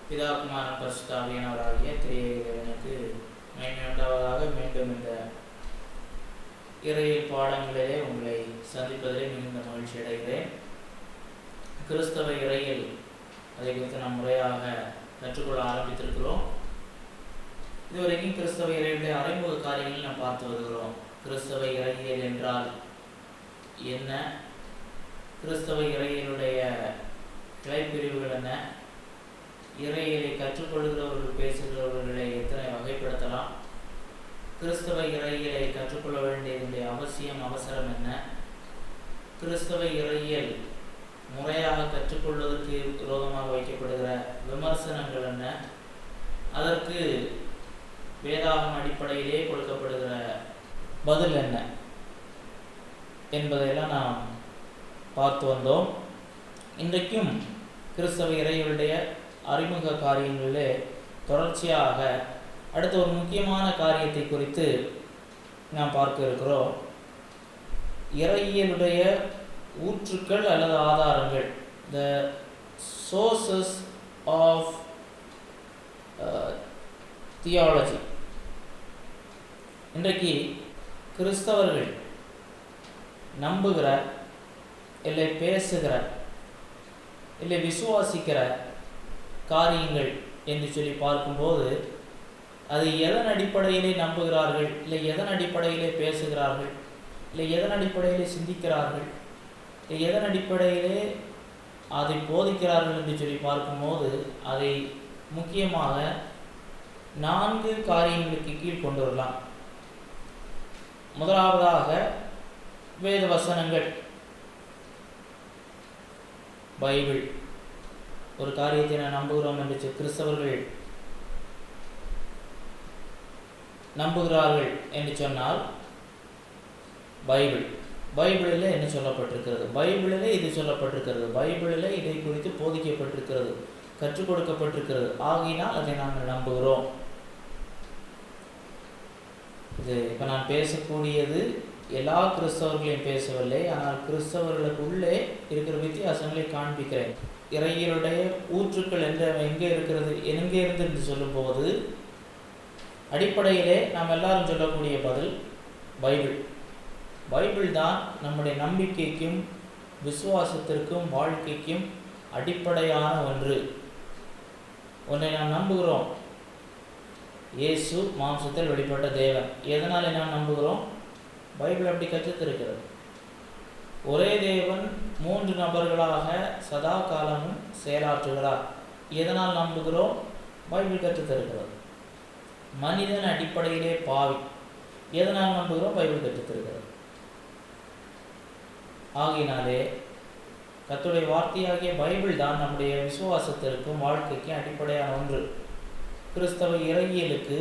பிதா குமாரன் பரிசுத்த ஆவியானவராகிய திரியேக தேவனுக்கு மகிமை உண்டாவதாக. மீண்டும் இந்த இறையியல் பாடங்களிலே உங்களை சந்திப்பதிலே மிகுந்த மகிழ்ச்சி அடைகிறேன். கிறிஸ்தவ இறையியல் அதை குறித்து நாம் முறையாக கற்றுக்கொள்ள ஆரம்பித்திருக்கிறோம். இதுவரைக்கும் கிறிஸ்தவ இறையியலுடைய அறிமுக காரியங்கள் நாம் பார்த்து வருகிறோம். கிறிஸ்தவ இறையியல் என்றால் என்ன, கிறிஸ்தவ இறையியலுடைய கிளைப்பிரிவுகள் என்ன, இறையியலை கற்றுக்கொள்கிறவர்கள் பேசுகிறவர்களை எத்தனை வகைப்படுத்தலாம், கிறிஸ்தவ இறையியலை கற்றுக்கொள்ள வேண்டியதுடைய அவசியம் அவசரம் என்ன, கிறிஸ்தவ இறையியல் முறையாக கற்றுக்கொள்வதற்கு விரோதமாக வைக்கப்படுகிற விமர்சனங்கள் என்ன, அதற்கு வேதாகம அடிப்படையிலே கொடுக்கப்படுகிற பதில் என்ன என்பதையெல்லாம் நாம் பார்த்து வந்தோம். இன்றைக்கும் கிறிஸ்தவ இறையியலுடைய அறிமுக காரியங்களிலே தொடர்ச்சியாக அடுத்த ஒரு முக்கியமான காரியத்தை குறித்து நாம் பார்க்க இருக்கிறோம். இறையியலுடைய ஊற்றுக்கள் அல்லது ஆதாரங்கள், த சோர்சஸ் ஆஃப் தியாலஜி. இன்றைக்கு கிறிஸ்தவர்கள் நம்புகிற இல்லை பேசுகிற இல்லை விசுவாசிக்கிற காரியங்கள் என்று சொல்லி பார்க்கும்போது அது எதன் அடிப்படையிலே நம்புகிறார்கள், இல்லை எதன் அடிப்படையிலே பேசுகிறார்கள், இல்லை எதன் அடிப்படையிலே சிந்திக்கிறார்கள், இல்லை எதன் அடிப்படையிலே அதை போதிக்கிறார்கள் என்று சொல்லி பார்க்கும்போது அதை முக்கியமாக 4 காரியங்களுக்கு கீழ் கொண்டு வரலாம். முதலாவதாக வேத வசனங்கள், பைபிள். ஒரு காரியத்தை நான் நம்புகிறோம் என்று கிறிஸ்தவர்கள் நம்புகிறார்கள் என்று சொன்னால் பைபிளில் என்ன சொல்லப்பட்டிருக்கிறது, பைபிளில் இது சொல்லப்பட்டிருக்கிறது, பைபிளில் இதை குறித்து போதிக்கப்பட்டிருக்கிறது, கற்றுக் கொடுக்கப்பட்டிருக்கிறது, ஆகினால் அதை நாங்கள் நம்புகிறோம். இது இப்போ நான் பேசக்கூடியது எல்லா கிறிஸ்தவர்களையும் பேசவில்லை, ஆனால் கிறிஸ்தவர்களுக்கு உள்ளே இருக்கிற வித்தியாசங்களை காண்பிக்கிறேன். இறையியலுடைய ஊற்றுக்கள் எங்கே இருக்கிறது, எங்கே இருந்து என்று சொல்லும்போது அடிப்படையிலே நாம் எல்லாரும் சொல்லக்கூடிய பதில் பைபிள் தான் நம்முடைய நம்பிக்கைக்கும் விசுவாசத்திற்கும் வாழ்க்கைக்கும் அடிப்படையான ஒன்றை நாம் நம்புகிறோம். இயேசு மாம்சத்தில் வெளிப்பட்ட தேவன். எதனால் நாம் நம்புகிறோம்? பைபிள் அப்படி கற்றுத்திருக்கிறது. ஒரே தேவன் 3 நபர்களாக சதா காலமும் செயலாற்றுகிறார். எதனால் நம்புகிறோம்? பைபிள் கற்றுத்தருகிறது. மனிதன் அடிப்படையிலே பாவி. எதனால் நம்புகிறோம்? பைபிள் கற்றுத்தருகிறது. ஆகினாலே கர்த்தருடைய வார்த்தையாகிய பைபிள் தான் நம்முடைய விசுவாசத்திற்கும் வாழ்க்கைக்கும் அடிப்படையான ஒன்று. கிறிஸ்தவ இறையியலுக்கு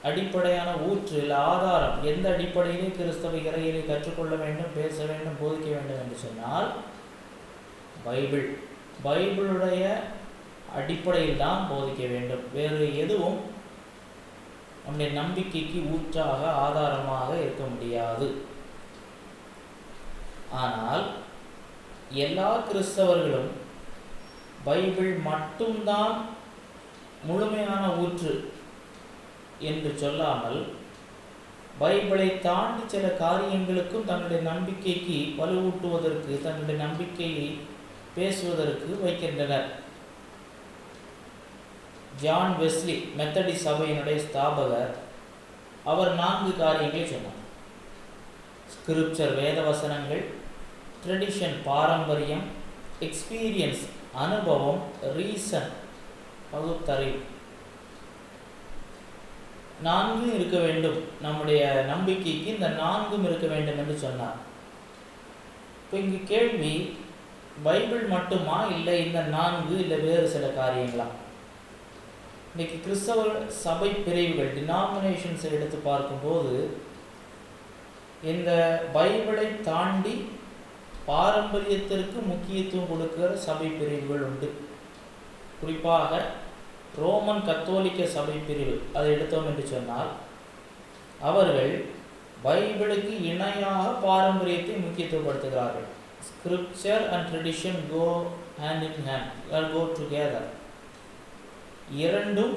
அடிப்படையான ஊற்று இல்லை ஆதாரம். எந்த அடிப்படையிலே கிறிஸ்தவ இறையியலை கற்றுக்கொள்ள வேண்டும், பேச வேண்டும், போதிக்க வேண்டும் என்று சொன்னால் பைபிளுடைய அடிப்படையில் தான் போதிக்க வேண்டும். வேறு எதுவும் நம்முடைய நம்பிக்கைக்கு ஊற்றாக ஆதாரமாக இருக்க முடியாது. ஆனால் எல்லா கிறிஸ்தவர்களும் பைபிள் மட்டும்தான் முழுமையான ஊற்று என்று சொல்லாமல் பைபிளை தாண்டி சில காரியங்களுக்கும் தன்னுடைய நம்பிக்கைக்கு வலுவூட்டுவதற்கு, தன்னுடைய நம்பிக்கையை பேசுவதற்கு வைக்கின்றனர். ஜான் வெஸ்லி மெத்தடி சபையினுடைய ஸ்தாபகர், அவர் 4 காரியங்களை சொன்னார். ஸ்கிரிப்சர் வேத வசனங்கள், ட்ரெடிஷன் பாரம்பரியம், எக்ஸ்பீரியன்ஸ் அனுபவம், ரீசன் பகுத்தறிவு. 4 இருக்க வேண்டும். நம்முடைய நம்பிக்கைக்கு இந்த 4 இருக்க வேண்டும் என்று சொன்னார். இப்போ இங்கு கேள்வி, பைபிள் மட்டுமா, இல்லை இந்த 4 இல்லை வேறு சில காரியங்களா? இன்னைக்கு கிறிஸ்தவ சபை பிரிவுகள், டினாமினேஷன்ஸை எடுத்து பார்க்கும்போது இந்த பைபிளை தாண்டி பாரம்பரியத்திற்கு முக்கியத்துவம் கொடுக்கிற சபை பிரிவுகள் உண்டு. குறிப்பாக ரோமன் கத்தோலிக்க சபை பிரிவு அதை எடுத்தோம் என்று சொன்னால் அவர்கள் பைபிளுக்கு இணையாக பாரம்பரியத்தை முக்கியத்துவப்படுத்துகிறார்கள். Scripture and tradition go hand in hand, or go together. இரண்டும்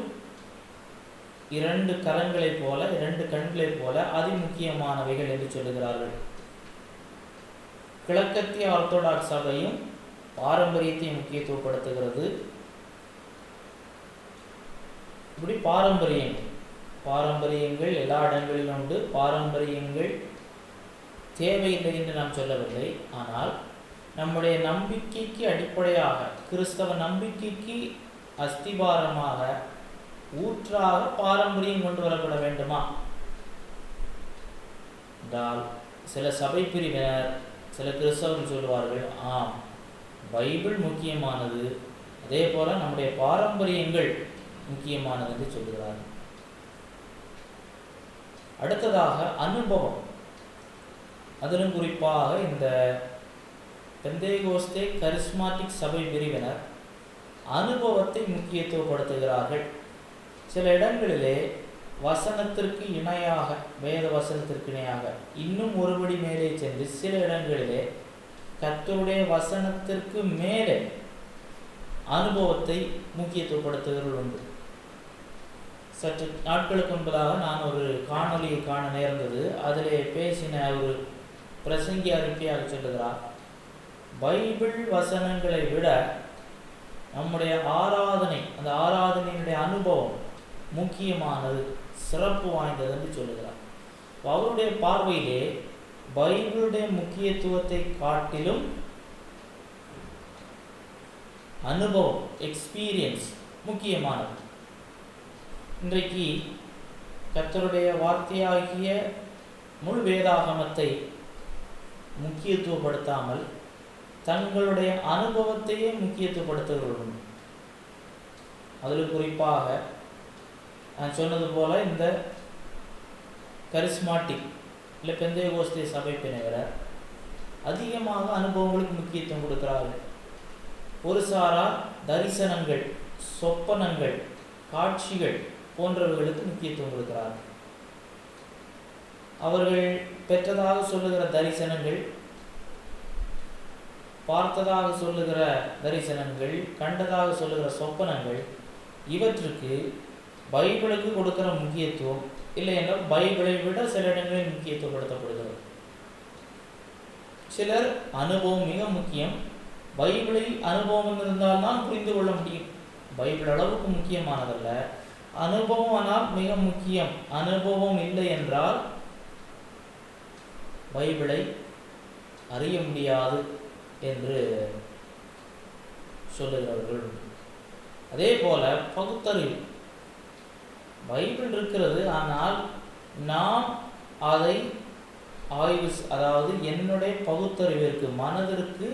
இரண்டு கரங்களைப் போல, இரண்டு கண்களைப் போல அதிமுக்கியமானவைகள் என்று சொல்லுகிறார்கள். கிழக்கத்திய ஆர்த்தோடாக்ஸ் சபையும் பாரம்பரியத்தை முக்கியத்துவப்படுத்துகிறது. இப்படி பாரம்பரியங்கள் எல்லா இடங்களிலும் உண்டு. பாரம்பரியங்கள் தேவையில்லை என்று நாம் சொல்லவில்லை. ஆனால் நம்முடைய நம்பிக்கைக்கு அடிப்படையாக, கிறிஸ்தவ நம்பிக்கைக்கு அஸ்திபாரமாக, ஊற்றாக பாரம்பரியம் கொண்டு வரப்பட வேண்டுமா என்றால், சில சபை பிரிவினர், சில கிறிஸ்தவர்கள் சொல்வார்கள், ஆம், பைபிள் முக்கியமானது, அதே போல நம்முடைய பாரம்பரியங்கள் முக்கியமானது என்று சொல்கிறார்கள். அடுத்ததாக அனுபவம். அதிலும் குறிப்பாக இந்த பெந்தேகோஸ்தே கரிஸ்மாட்டிக் சபை பிரிவினர் அனுபவத்தை முக்கியத்துவப்படுத்துகிறார்கள். சில இடங்களிலே வசனத்திற்கு இணையாக, வேத வசனத்திற்கு இணையாக இன்னும் ஒருபடி மேலே சென்று சில இடங்களிலே கர்த்தருடைய வசனத்திற்கு மேலே அனுபவத்தை முக்கியத்துவப்படுத்துகிறவர்கள் உண்டு. சற்று நாட்களுக்கு முன்பதாக நான் ஒரு காணொலியை காண நேர்ந்தது. அதிலே பேசின ஒரு பிரசங்கி அறிக்கையாக சொல்லுகிறார், பைபிள் வசனங்களை விட நம்முடைய ஆராதனை, அந்த ஆராதனையினுடைய அனுபவம் முக்கியமானது, சிறப்பு வாய்ந்தது என்று சொல்லுகிறார். அவருடைய பார்வையிலே பைபிளுடைய முக்கியத்துவத்தை காட்டிலும் அனுபவம், எக்ஸ்பீரியன்ஸ் முக்கியமானது. இன்றைக்கு கர்த்தருடைய வார்த்தையாகிய முழு வேதாகமத்தை முக்கியத்துவப்படுத்தாமல் தங்களுடைய அனுபவத்தையே முக்கியத்துவப்படுத்துகிறவர்கள். அதில் குறிப்பாக நான் சொன்னது போல இந்த கரிஸ்மாட்டிக் இல்லை பெந்தேகோஸ்தே சபை பிரிவினர் அதிகமாக அனுபவங்களுக்கு முக்கியத்துவம் கொடுக்கிறார்கள். ஒரு சாரார் தரிசனங்கள், சொப்பனங்கள், காட்சிகள் போன்றவர்களுக்கு முக்கியத்துவம் கொடுக்கிறார்கள். அவர்கள் பெற்றதாக சொல்லுகிற தரிசனங்கள், பார்த்ததாக சொல்லுகிற தரிசனங்கள், கண்டதாக சொல்லுகிற சொப்பனங்கள், இவற்றுக்கு பைபிளுக்கு கொடுக்கிற முக்கியத்துவம் இல்லை என்றால் பைபிளை விட சில இடங்களில் முக்கியத்துவப்படுத்தப்படுகிறது. சிலர் அனுபவம் மிக முக்கியம், பைபிளில் அனுபவம் இருந்தால்தான் புரிந்து கொள்ள முடியும். பைபிள் அளவுக்கு முக்கியமானதல்ல, அனுபவம் ஆனால் மிக முக்கியம். அனுபவம் இல்லை என்றால் பைபிளை அறிய முடியாது என்று சொல்லுகிறவர்கள். அதே போல பகுத்தறிவு, பைபிள் இருக்கிறது, ஆனால் நாம் அதை ஆய்வு, அதாவது என்னுடைய பகுத்தறிவிற்கு, மனதிற்கு,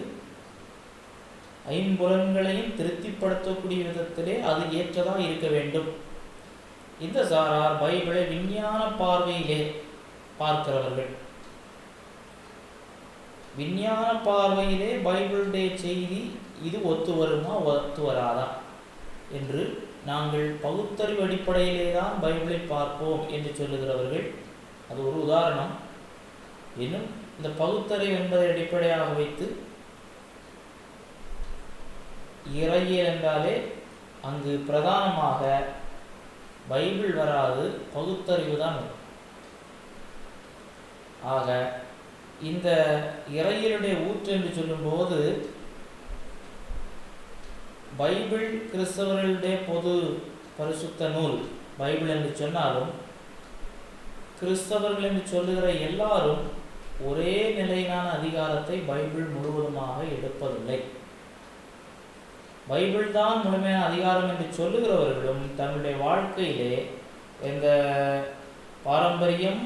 ஐம்புலன்களையும் திருப்திப்படுத்தக்கூடிய விதத்திலே அது ஏற்றதாக இருக்க வேண்டும். இந்த சாரார் பைபிளை விஞ்ஞான பார்வையிலே பார்க்கிறவர்கள். விஞ்ஞான பார்வையிலே பைபிளுடைய செய்தி இது ஒத்து வருமா ஒத்து வராதா என்று, நாங்கள் பகுத்தறிவு அடிப்படையிலே தான் பைபிளை பார்ப்போம் என்று சொல்லுகிறவர்கள். அது ஒரு உதாரணம். இன்னும் இந்த பகுத்தறிவு என்பதை அடிப்படையாக வைத்து இறையியல் என்றாலே அங்கு பிரதானமாக பைபிள் வராது, பகுத்தறிவு தான் வரும். ஆக இந்த இறையியலுடைய ஊற்று என்று சொல்லும்போது பைபிள் கிறிஸ்தவர்களுடைய பொது பரிசுத்த நூல் பைபிள் என்று சொன்னாலும், கிறிஸ்தவர்கள் என்று சொல்லுகிற எல்லாரும் ஒரே நிலையிலான அதிகாரத்தை பைபிள் முழுவதுமாக எடுப்பதில்லை. பைபிள் தான் முழுமையான அதிகாரம் என்று சொல்லுகிறவர்களும் தன்னுடைய வாழ்க்கையிலே இந்த பாரம்பரியம்,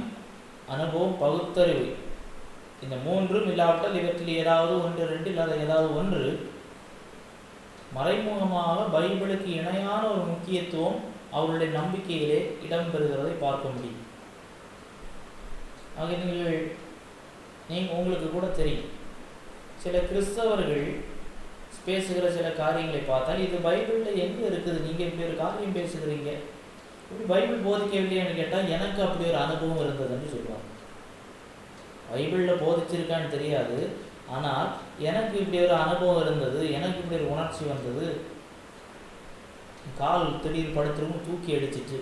அனுபவம், பகுத்தறிவு, இந்த மூன்றும் இல்லாவிட்டால் இவற்றில் ஏதாவது ஒன்று, ரெண்டு இல்லாத ஏதாவது ஒன்று மறைமுகமாக பைபிளுக்கு இணையான ஒரு முக்கியத்துவம் அவருடைய நம்பிக்கையிலே இடம்பெறுகிறதை பார்க்க முடியும். ஆக உங்களுக்கு கூட தெரியும், சில கிறிஸ்தவர்கள் பேசுகிற சில காரியங்களை பார்த்தால் இது பைபிளில் எங்கே இருக்குது, நீங்கள் இப்படி ஒரு காரியம் பேசுகிறீங்க, இப்படி பைபிள் போதிக்கவில்லைன்னு கேட்டால் எனக்கு அப்படி ஒரு அனுபவம் இருந்ததுன்னு சொல்லுவாங்க. பைபிளில் போதிச்சிருக்கான்னு தெரியாது, ஆனால் எனக்கு இப்படி ஒரு அனுபவம் இருந்தது, எனக்கு இப்படி ஒரு உணர்ச்சி வந்தது, கால் திடீர் படுத்துருவும் தூக்கி அடிச்சிட்டு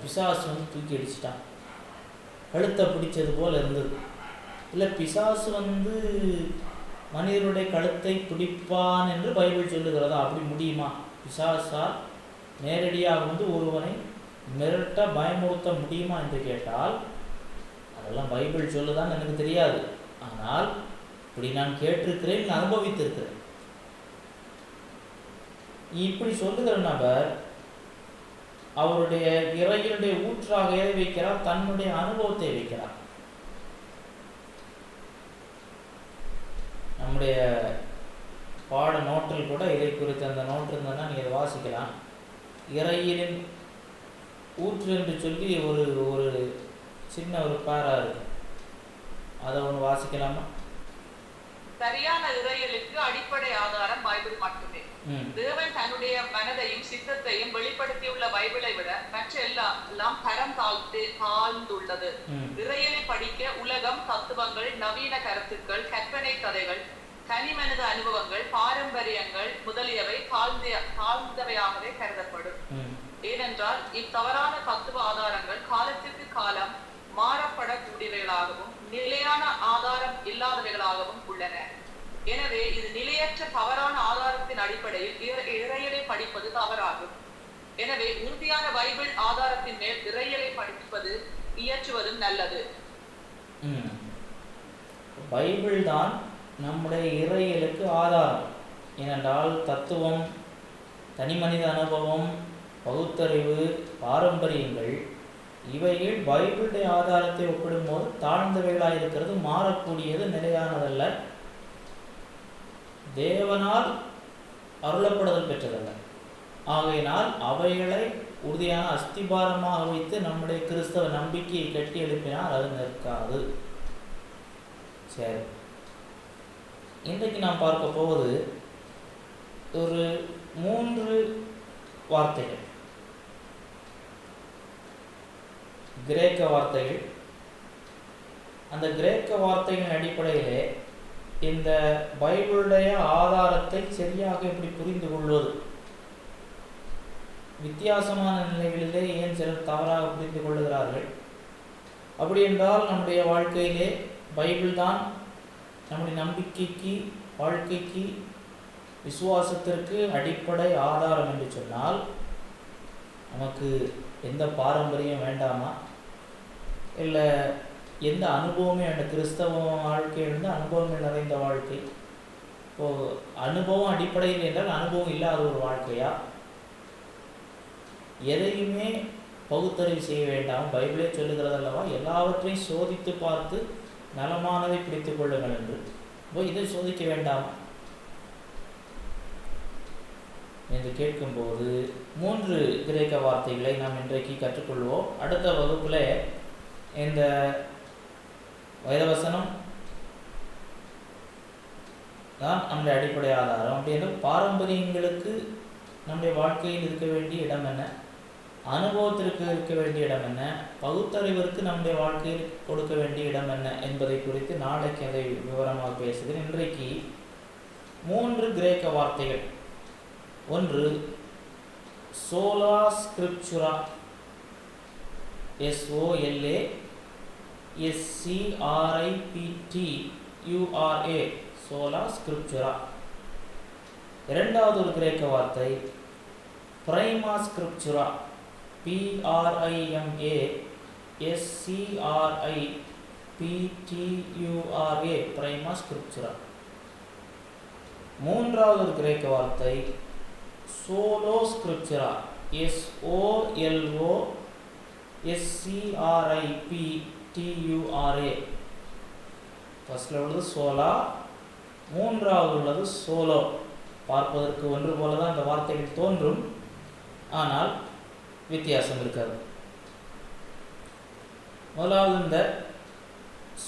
பிசாசு வந்து தூக்கி அடிச்சிட்டான். கழுத்தை பிடிச்சது போல் இருந்தது. இல்லை, பிசாசு வந்து மனிதனுடைய கழுத்தை பிடிப்பான் என்று பைபிள் சொல்லுகிறதா? அப்படி முடியுமா? பிசாசால் நேரடியாக வந்து ஒருவனை மிரட்ட பயமுறுத்த முடியுமா என்று கேட்டால், அதெல்லாம் பைபிள் சொல்லுதான் எனக்கு தெரியாது. ஆனால் இப்படி நான் கேட்டிருக்கிறேன், அனுபவித்திருக்கிறேன். இப்படி சொல்லுகிற நபர் அவருடைய இறையினுடைய ஊற்றாக எதை வைக்கிறார்? தன்னுடைய அனுபவத்தை வைக்கிறார். நம்முடைய பாட நோட்டில் கூட இதை குறித்து அந்த நோட்டு இருந்ததுன்னா நீங்கள் இதை வாசிக்கலாம். இறையிலின் ஊற்று என்று சொல்லி ஒரு ஒரு சின்ன ஒரு பாரா இருக்கு, அதை ஒன்று வாசிக்கலாமா? சரியான இறையலுக்கு அடிப்படை ஆதாரம் பைபிள் மட்டுமே. தேவன் தன்னுடைய மனதையும் சித்தத்தையும் வெளிப்படுத்தியுள்ள பைபிளை விட மற்ற எல்லாம் தரம் தாழ்ந்துள்ளது. இறையலை படிக்க உலகம், தத்துவங்கள், நவீன கருத்துக்கள், கற்பனை கதைகள், தனி மனித அனுபவங்கள், பாரம்பரியங்கள் முதலியவை தாழ்ந்தவையாகவே கருதப்படும். ஏனென்றால் இத்தவறான தத்துவ ஆதாரங்கள் காலத்திற்கு காலம் மாறப்படக்கூடியவைகளாகவும் நிலையான ஆதாரம் இல்லாதவைகளாகவும் உள்ளன. எனவே இது நிலையற்ற தவறான ஆதாரத்தின் அடிப்படையில் இறையலை படிப்பது தவறாகும். எனவே உறுதியான பைபிள் ஆதாரத்தின் மேல் இறையலை படிப்பது இயற்றுவதும் நல்லது. பைபிள் தான் நம்முடைய இறையலுக்கு ஆதாரம். ஏனென்றால் தத்துவம், தனி மனித அனுபவம், பகுத்தறிவு, பாரம்பரியங்கள் இவைகள் பைபிளுடைய ஆதாரத்தை ஒப்பிடும்போது தாழ்ந்தவைகளாக இருக்கிறது, மாறக்கூடியது, நிலையானதல்ல, தேவனால் அருளப்படுதல் பெற்றதல்ல. ஆகையினால் அவைகளை உறுதியான அஸ்திபாரமாக வைத்து நம்முடைய கிறிஸ்தவ நம்பிக்கையை கட்டி எழுப்பினால் அது நிற்காது. சரி, இன்றைக்கு நாம் பார்க்க போவது ஒரு 3 வார்த்தைகள், கிரேக்க வார்த்தைகள். அந்த கிரேக்க வார்த்தைகளின் அடிப்படையிலே இந்த பைபிளுடைய ஆதாரத்தை சரியாக எப்படி புரிந்து கொள்வது? வித்தியாசமான நிலைகளிலே ஏன் சிலர் தவறாக புரிந்து கொள்ளுகிறார்கள்? அப்படி என்றால் நம்முடைய வாழ்க்கையிலே பைபிள் தான் நம்முடைய நம்பிக்கைக்கு, வாழ்க்கைக்கு, விசுவாசத்திற்கு அடிப்படை ஆதாரம் என்று சொன்னால் நமக்கு எந்த பாரம்பரியம் வேண்டாமா? இல்லை எந்த அனுபவமே வேண்டாம்? கிறிஸ்தவ வாழ்க்கையிலிருந்து அனுபவங்கள் நிறைந்த வாழ்க்கை. இப்போது அனுபவம் அடிப்படையில் என்றால் அனுபவம் இல்லாத ஒரு வாழ்க்கையா? எதையுமே பகுத்தறிவு செய்ய வேண்டாம், பைபிளே சொல்லுகிறது அல்லவா, எல்லாவற்றையும் சோதித்து பார்த்து நலமானதை பிடித்து கொள்ளுங்கள் என்று. இப்போ இதை சோதிக்க வேண்டாம் என்று கேட்கும்போது 3 கிரேக்க வார்த்தைகளை நாம் இன்றைக்கு கற்றுக்கொள்வோம். அடுத்த வகுப்பில் இந்த வேதவசனம் தான் நம்முடைய அடிப்படை ஆதாரம். அப்படின்ற பாரம்பரியங்களுக்கு நம்முடைய வாழ்க்கையில் இருக்க வேண்டிய இடம் என்ன, அனுபவத்திற்கு இருக்க வேண்டிய இடம் என்ன, பகுத்தறிவிற்கு நம்முடைய வாழ்க்கையில் கொடுக்க வேண்டிய இடம் என்ன என்பதை குறித்து நாளைக்கு அதை விவரமாக பேசுகிறேன். இன்றைக்கு 3 கிரேக்க வார்த்தைகள். ஒன்று சோலா ஸ்கிரிப்சுரா, SOLASCRIPTURA, சோலா ஸ்கிரிப்சுரா. இரண்டாவது ஒரு கிரேக்க வார்த்தை பிரைமா ஸ்கிரிப்சுரா, PRIMASCRIPTURA, பிரைமா ஸ்கிரிப்சுரா. மூன்றாவது ஒரு கிரேக்க வார்த்தை சோலோ ஸ்கிரிப்சுரா, SOLOSCRIPTURA. ஃபர்ஸ்ட்ல உள்ளது சோலா, மூன்றாவது உள்ளது சோலோ. பார்ப்பதற்கு ஒன்று போல தான் இந்த வார்த்தைகள் தோன்றும், ஆனால் வித்தியாசம் இருக்காது. முதலாவது இந்த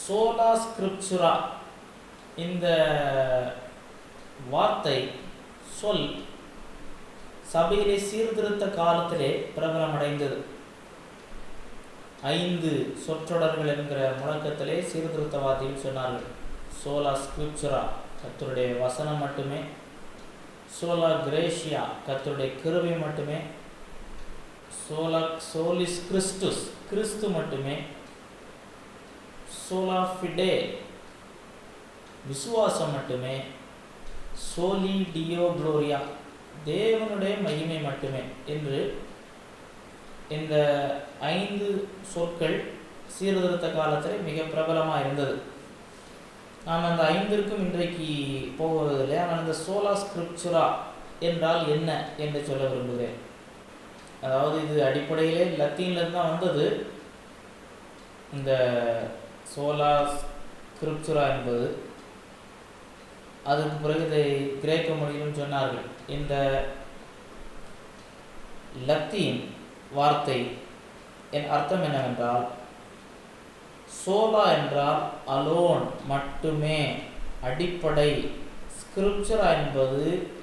சோலா ஸ்கிரிப்சுரா, இந்த வார்த்தை சொல் சபையிலே சீர்திருத்த காலத்திலே பிரபலமடைந்தது. 5 சொற்றொடர்கள் என்கிற முழக்கத்திலே சீர்திருத்தவாதிகள் சொன்னார்கள், சோலா ஸ்கிரிப்சுரா, கர்த்தருடைய வசனம் மட்டுமே சோலா கிரேஷியா கர்த்தருடைய கிருபை மட்டுமே, சோலா சோலிஸ் கிறிஸ்துஸ் கிறிஸ்து மட்டுமே, சோலா ஃபிடே விசுவாசம் மட்டுமே, சோலி டியோ குளோரியா தேவனுடைய மகிமை மட்டுமே என்று இந்த 5 சொற்கள் சீர்திருத்த காலத்தில் மிக பிரபலமாக இருந்தது. நாம் அந்த 5ற்கும் இன்றைக்கு போவதில்லை. ஆனால் இந்த சோலா ஸ்கிரிப்சுரா என்றால் என்ன என்று சொல்ல விரும்புகிறேன். அதாவது இது அடிப்படையிலே லத்தீன்லேருந்து தான் வந்தது. இந்த சோலா ஸ்கிரிப்சுரா என்பது அதுக்கு பிறகு இதை கிரேக்க மொழியிலும் சொன்னார்கள். இந்த லத்தீன் வார்த்தை என் அர்த்தம் என்னவென்றால், சோலா என்றால் அலோன் மட்டுமே, அடிப்படை. ஸ்கிரிப்சரா என்பது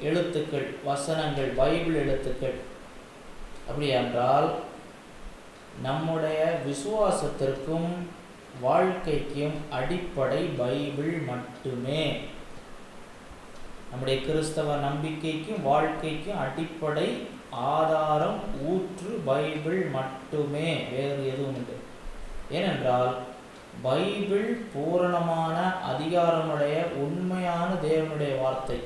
எழுத்துக்கள், வசனங்கள், பைபிள் எழுத்துக்கள். அப்படி என்றால் நம்முடைய விசுவாசத்திற்கும் வாழ்க்கைக்கும் அடிப்படை பைபிள் மட்டுமே. நம்முடைய கிறிஸ்தவ நம்பிக்கைக்கும் வாழ்க்கைக்கும் அடிப்படை ஆதாரம் ஊற்று பைபிள் மட்டுமே, வேறு எதுவும் இல்லை. ஏனென்றால் பைபிள் பூரணமான அதிகாரமுடைய உண்மையான தேவனுடைய வார்த்தை.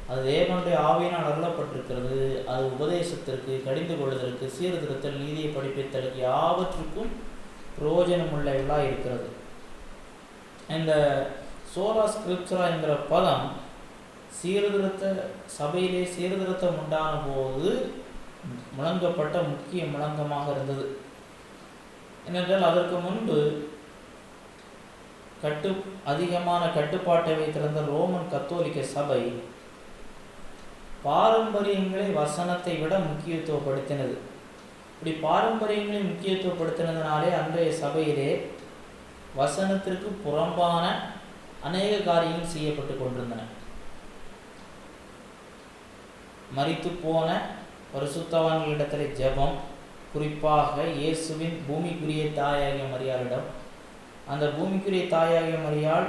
அது தேவனுடைய ஆவியினால் அருளப்பட்டிருக்கிறது. அது உபதேசத்திற்கு, கடிந்து கொள்வதற்கு, சீர்திருத்தல், நீதியை படிப்பித்தலுக்கு யாவற்றுக்கும் பிரயோஜனமுள்ளவர்களாக இருக்கிறது. இந்த சோலா ஸ்கிரிப்சுரா என்கிற பதம் சீர்திருத்த சபையிலே சீர்திருத்தம் உண்டான போது முழங்கப்பட்ட முக்கிய முழங்கமாக இருந்தது. ஏனென்றால் அதற்கு முன்பு அதிகமான கட்டுப்பாட்டை வைத்திருந்த ரோமன் கத்தோலிக்க சபை பாரம்பரியங்களை வசனத்தை விட முக்கியத்துவப்படுத்தினது. இப்படி பாரம்பரியங்களை முக்கியத்துவப்படுத்தினதுனாலே அன்றைய சபையிலே வசனத்திற்கு புறம்பான அநேக காரியங்கள் செய்யப்பட்டு கொண்டிருந்தன. மரித்து போன பரிசுத்தவான்களிடத்தில் ஜெபம், குறிப்பாக இயேசுவின் பூமிக்குரிய தாயாகிய மரியாளிடம். அந்த பூமிக்குரிய தாயாகிய மரியாள்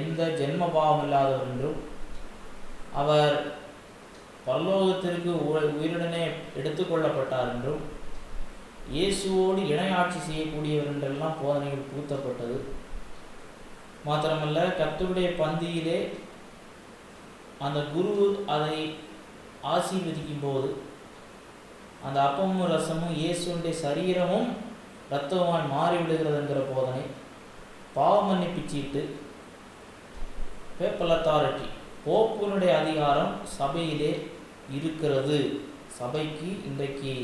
எந்த ஜென்ம பாவம் இல்லாதவர் என்றும், அவர் பரலோகத்திற்கு உயிருடனே எடுத்துக்கொள்ளப்பட்டார் என்றும், இயேசுவோடு இணையாட்சி செய்யக்கூடியவர் என்றெல்லாம் போதனைகள் புகுத்தப்பட்டது. மாத்திரமல்ல, கர்த்தருடைய பந்தியிலே அந்த குரு அதை ஆசீர்வதிக்கும் போது அந்த அப்பமும் ரசமும் இயேசுடைய சரீரமும் இரத்தமாய் மாறிவிடுகிறது என்கிற போதனை, பாவ மன்னிப்பு சீட்டு, பேப்பல் அத்தாரிட்டி, போப்பினுடைய அதிகாரம் சபையிலே இருக்கிறது. சபைக்கு இன்றைக்கு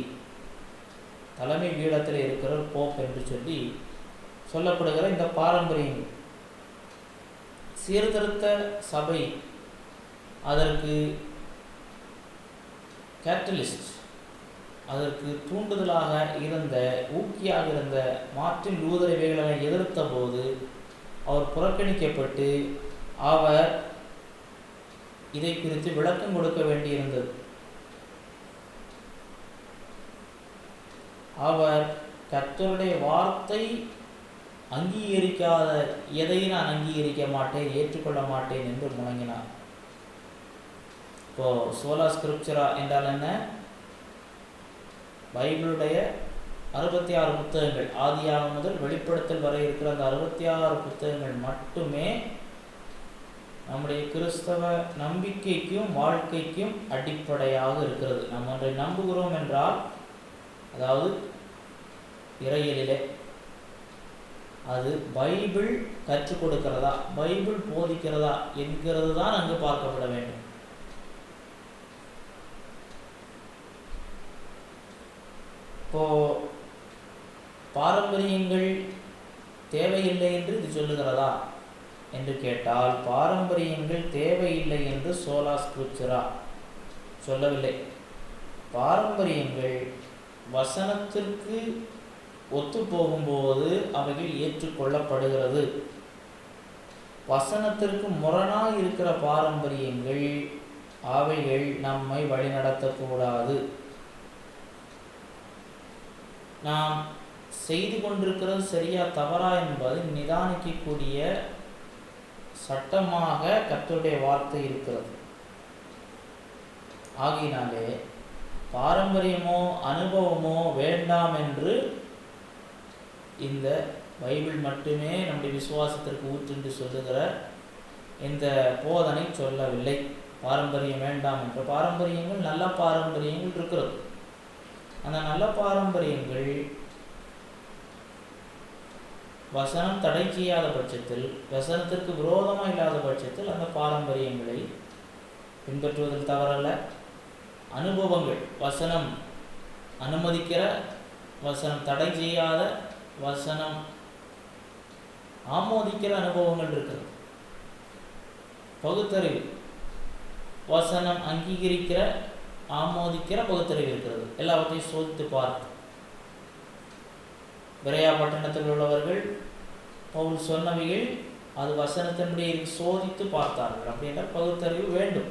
தலைமை பீடத்தில் இருக்கிற போப் என்று சொல்லி சொல்லப்படுகிற இந்த பாரம்பரியம். சீர்திருத்த சபை அதற்கு கேட்டலிஸ்ட், அதற்கு தூண்டுதலாக இருந்த, ஊக்கியாக இருந்த மார்ட்டின் லூதர் இவைகளை எதிர்த்த போது அவர் புறக்கணிக்கப்பட்டு அவர் இதை குறித்து விளக்கம் கொடுக்க வேண்டியிருந்தது. அவர் கர்த்தருடைய வார்த்தை அங்கீகரிக்காத எதையும் நான் அங்கீகரிக்க மாட்டேன், ஏற்றுக்கொள்ள மாட்டேன் என்று முழங்கினார். இப்போ சோலா ஸ்கிரிப்சுரா என்றால் என்ன? பைபிளுடைய 66 புத்தகங்கள், ஆதியாகமம் முதல் வெளிப்படுத்தல் வரை இருக்கிற அந்த 66 புத்தகங்கள் மட்டுமே நம்முடைய கிறிஸ்தவ நம்பிக்கைக்கும் வாழ்க்கைக்கும் அடிப்படையாக இருக்கிறது. நம்ம ஒன்றை நம்புகிறோம் என்றால், அதாவது இறையிலே அது பைபிள் கற்றுக் கொடுக்கிறதா, பைபிள் போதிக்கிறதா என்கிறது தான் அங்கு பார்க்கப்பட வேண்டும். இப்போ பாரம்பரியங்கள் தேவையில்லை என்று இது சொல்லுகிறதா என்று கேட்டால், பாரம்பரியங்கள் தேவையில்லை என்று சோலா ஸ்கிரிப்சுரா சொல்லவில்லை. பாரம்பரியங்கள் வசனத்திற்கு ஒத்து போகும்போது அவைகள் ஏற்றுக்கொள்ளப்படுகிறது. வசனத்திற்கு முரணாக இருக்கிற பாரம்பரியங்கள் அவைகள் நம்மை வழிநடத்தக்கூடாது. நாம் செய்து கொண்டிருக்கிறது சரியா தவறா என்பதை நிதானிக்கக்கூடிய சட்டமாக கர்த்தருடைய வார்த்தை இருக்கிறது. ஆகையினாலே பாரம்பரியமோ அனுபவமோ வேண்டாம் என்று இந்த பைபிள் மட்டுமே நம்முடைய விசுவாசத்திற்கு ஊற்றென்று சொல்லுகிற இந்த போதனை சொல்லவில்லை. பாரம்பரியம் வேண்டாம் என்ற பாரம்பரியங்கள், நல்ல பாரம்பரியங்கள் இருக்கிறது. அந்த நல்ல பாரம்பரியங்கள் வசனம் தடை செய்யாத பட்சத்தில், வசனத்திற்கு விரோதமாக இல்லாத பட்சத்தில் அந்த பாரம்பரியங்களை பின்பற்றுவதில் தவறல்ல. அனுபவங்கள், வசனம் அனுமதிக்கிற, வசனம் தடை செய்யாத, வசனம் ஆமோதிக்கிற அனுபவங்கள் இருக்கிறது. பகுத்தறிவு, வசனம் அங்கீகரிக்கிற, ஆமோதிக்கிற பகுத்தறிவு இருக்கிறது. எல்லாவற்றையும் சோதித்து பார்த்து பெரேயா பட்டணத்தில் உள்ளவர்கள் பவுல் சொன்னவைகள் அது வசனத்தின்படி சோதித்து பார்த்தார்கள். அப்படி என்றால் பகுத்தறிவு வேண்டும்.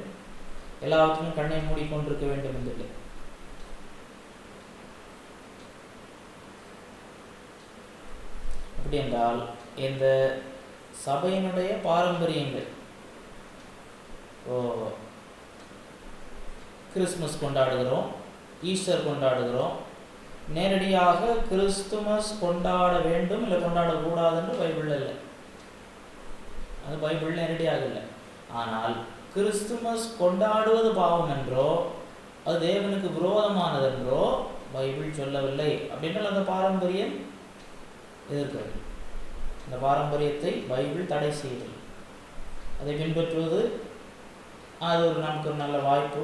எல்லாவற்றையும் கண்ணை மூடிக்கொண்டிருக்க வேண்டும் என்றில்லை. அப்படி என்றால் இந்த சபையினுடைய பாரம்பரியங்கள், கிறிஸ்துமஸ் கொண்டாடுகிறோம், ஈஸ்டர் கொண்டாடுகிறோம், நேரடியாக கிறிஸ்துமஸ் கொண்டாட வேண்டும் இல்லை கொண்டாடக்கூடாதுன்னு பைபிளில் இல்லை. அது பைபிள் நேரடியாக இல்லை. ஆனால் கிறிஸ்துமஸ் கொண்டாடுவது பாவம் என்றோ அது தேவனுக்கு விரோதமானது என்றோ பைபிள் சொல்லவில்லை. அப்படின்றால் அந்த பாரம்பரியம் எதிர்க்கிறது. அந்த பாரம்பரியத்தை பைபிள் தடை செய்யவில்லை. அதை பின்பற்றுவது அது நமக்கு ஒரு நல்ல வாய்ப்பு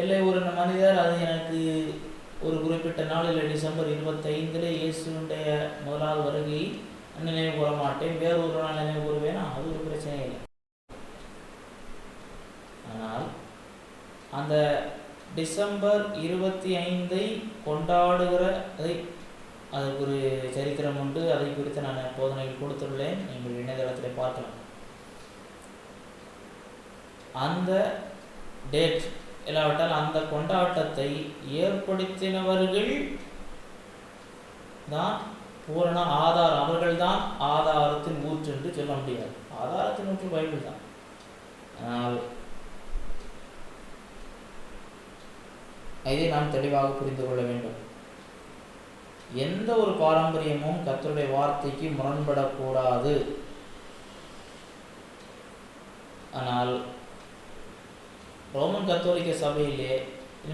இல்லை. ஒரு மனிதர் அது எனக்கு ஒரு குறிப்பிட்ட நாளில் டிசம்பர் 25 இயேசுடைய முதலாவது வருகை நினைவு கூற மாட்டேன், வேறு ஒரு நாள் நினைவு கூறுவேனா, அது ஒரு பிரச்சனை இல்லை. ஆனால் அந்த டிசம்பர் 25 கொண்டாடுகிறதை, அதுக்கு ஒரு சரித்திரம் உண்டு. அதை குறித்து நான் போதனைகள் கொடுத்துள்ளேன், நீங்கள் இணையதளத்தில் பார்க்கலாம். அந்த டேட் இல்லாவிட்டால் அந்த கொண்டாட்டத்தை ஏற்படுத்தினவர்கள் தான் பூரண ஆதாரம், அவர்கள்தான் ஆதாரத்தின் ஊற்று என்று சொல்ல முடியாது. ஆதாரத்தின் ஊற்று பைபிள் தான். ஆனால் இதை நாம் தெளிவாக புரிந்து கொள்ள வேண்டும். எந்த ஒரு பாரம்பரியமும் கர்த்தருடைய வார்த்தைக்கு முரண்படக்கூடாது. ஆனால் ரோமன் கத்தோலிக்க சபையிலே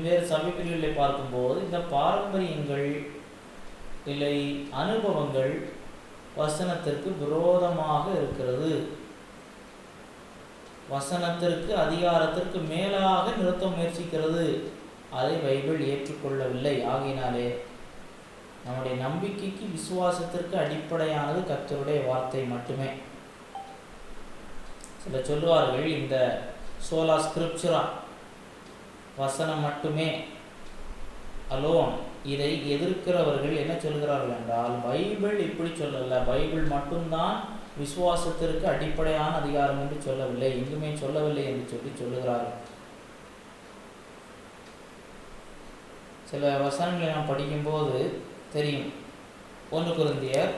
வேறு சபை பிரிவுகளை பார்க்கும்போது இந்த பாரம்பரியங்கள் இல்லை அனுபவங்கள் வசனத்திற்கு விரோதமாக இருக்கிறது. வசனத்திற்கு அதிகாரத்திற்கு மேலாக நிறுத்த முயற்சிக்கிறது. அதை பைபிள் ஏற்றுக்கொள்ளவில்லை. ஆகையினாலே நம்முடைய நம்பிக்கைக்கு விசுவாசத்திற்கு அடிப்படையானது கர்த்தருடைய வார்த்தை மட்டுமே. சில சொல்லுவார்கள் இந்த சோலா ஸ்கிரிப்சுரா, வசனம் மட்டுமே, அலோன். இதை எதிர்க்கிறவர்கள் என்ன சொல்கிறார்கள் என்றால், பைபிள் இப்படி சொல்லல, பைபிள் மட்டும்தான் விசுவாசத்திற்கு அடிப்படையான அதிகாரம் என்று சொல்லவில்லை, எங்குமே சொல்லவில்லை என்று சொல்லுகிறார்கள். சில வசனங்களை நாம் படிக்கும்போது தெரியும். 1 கொரிந்தியர்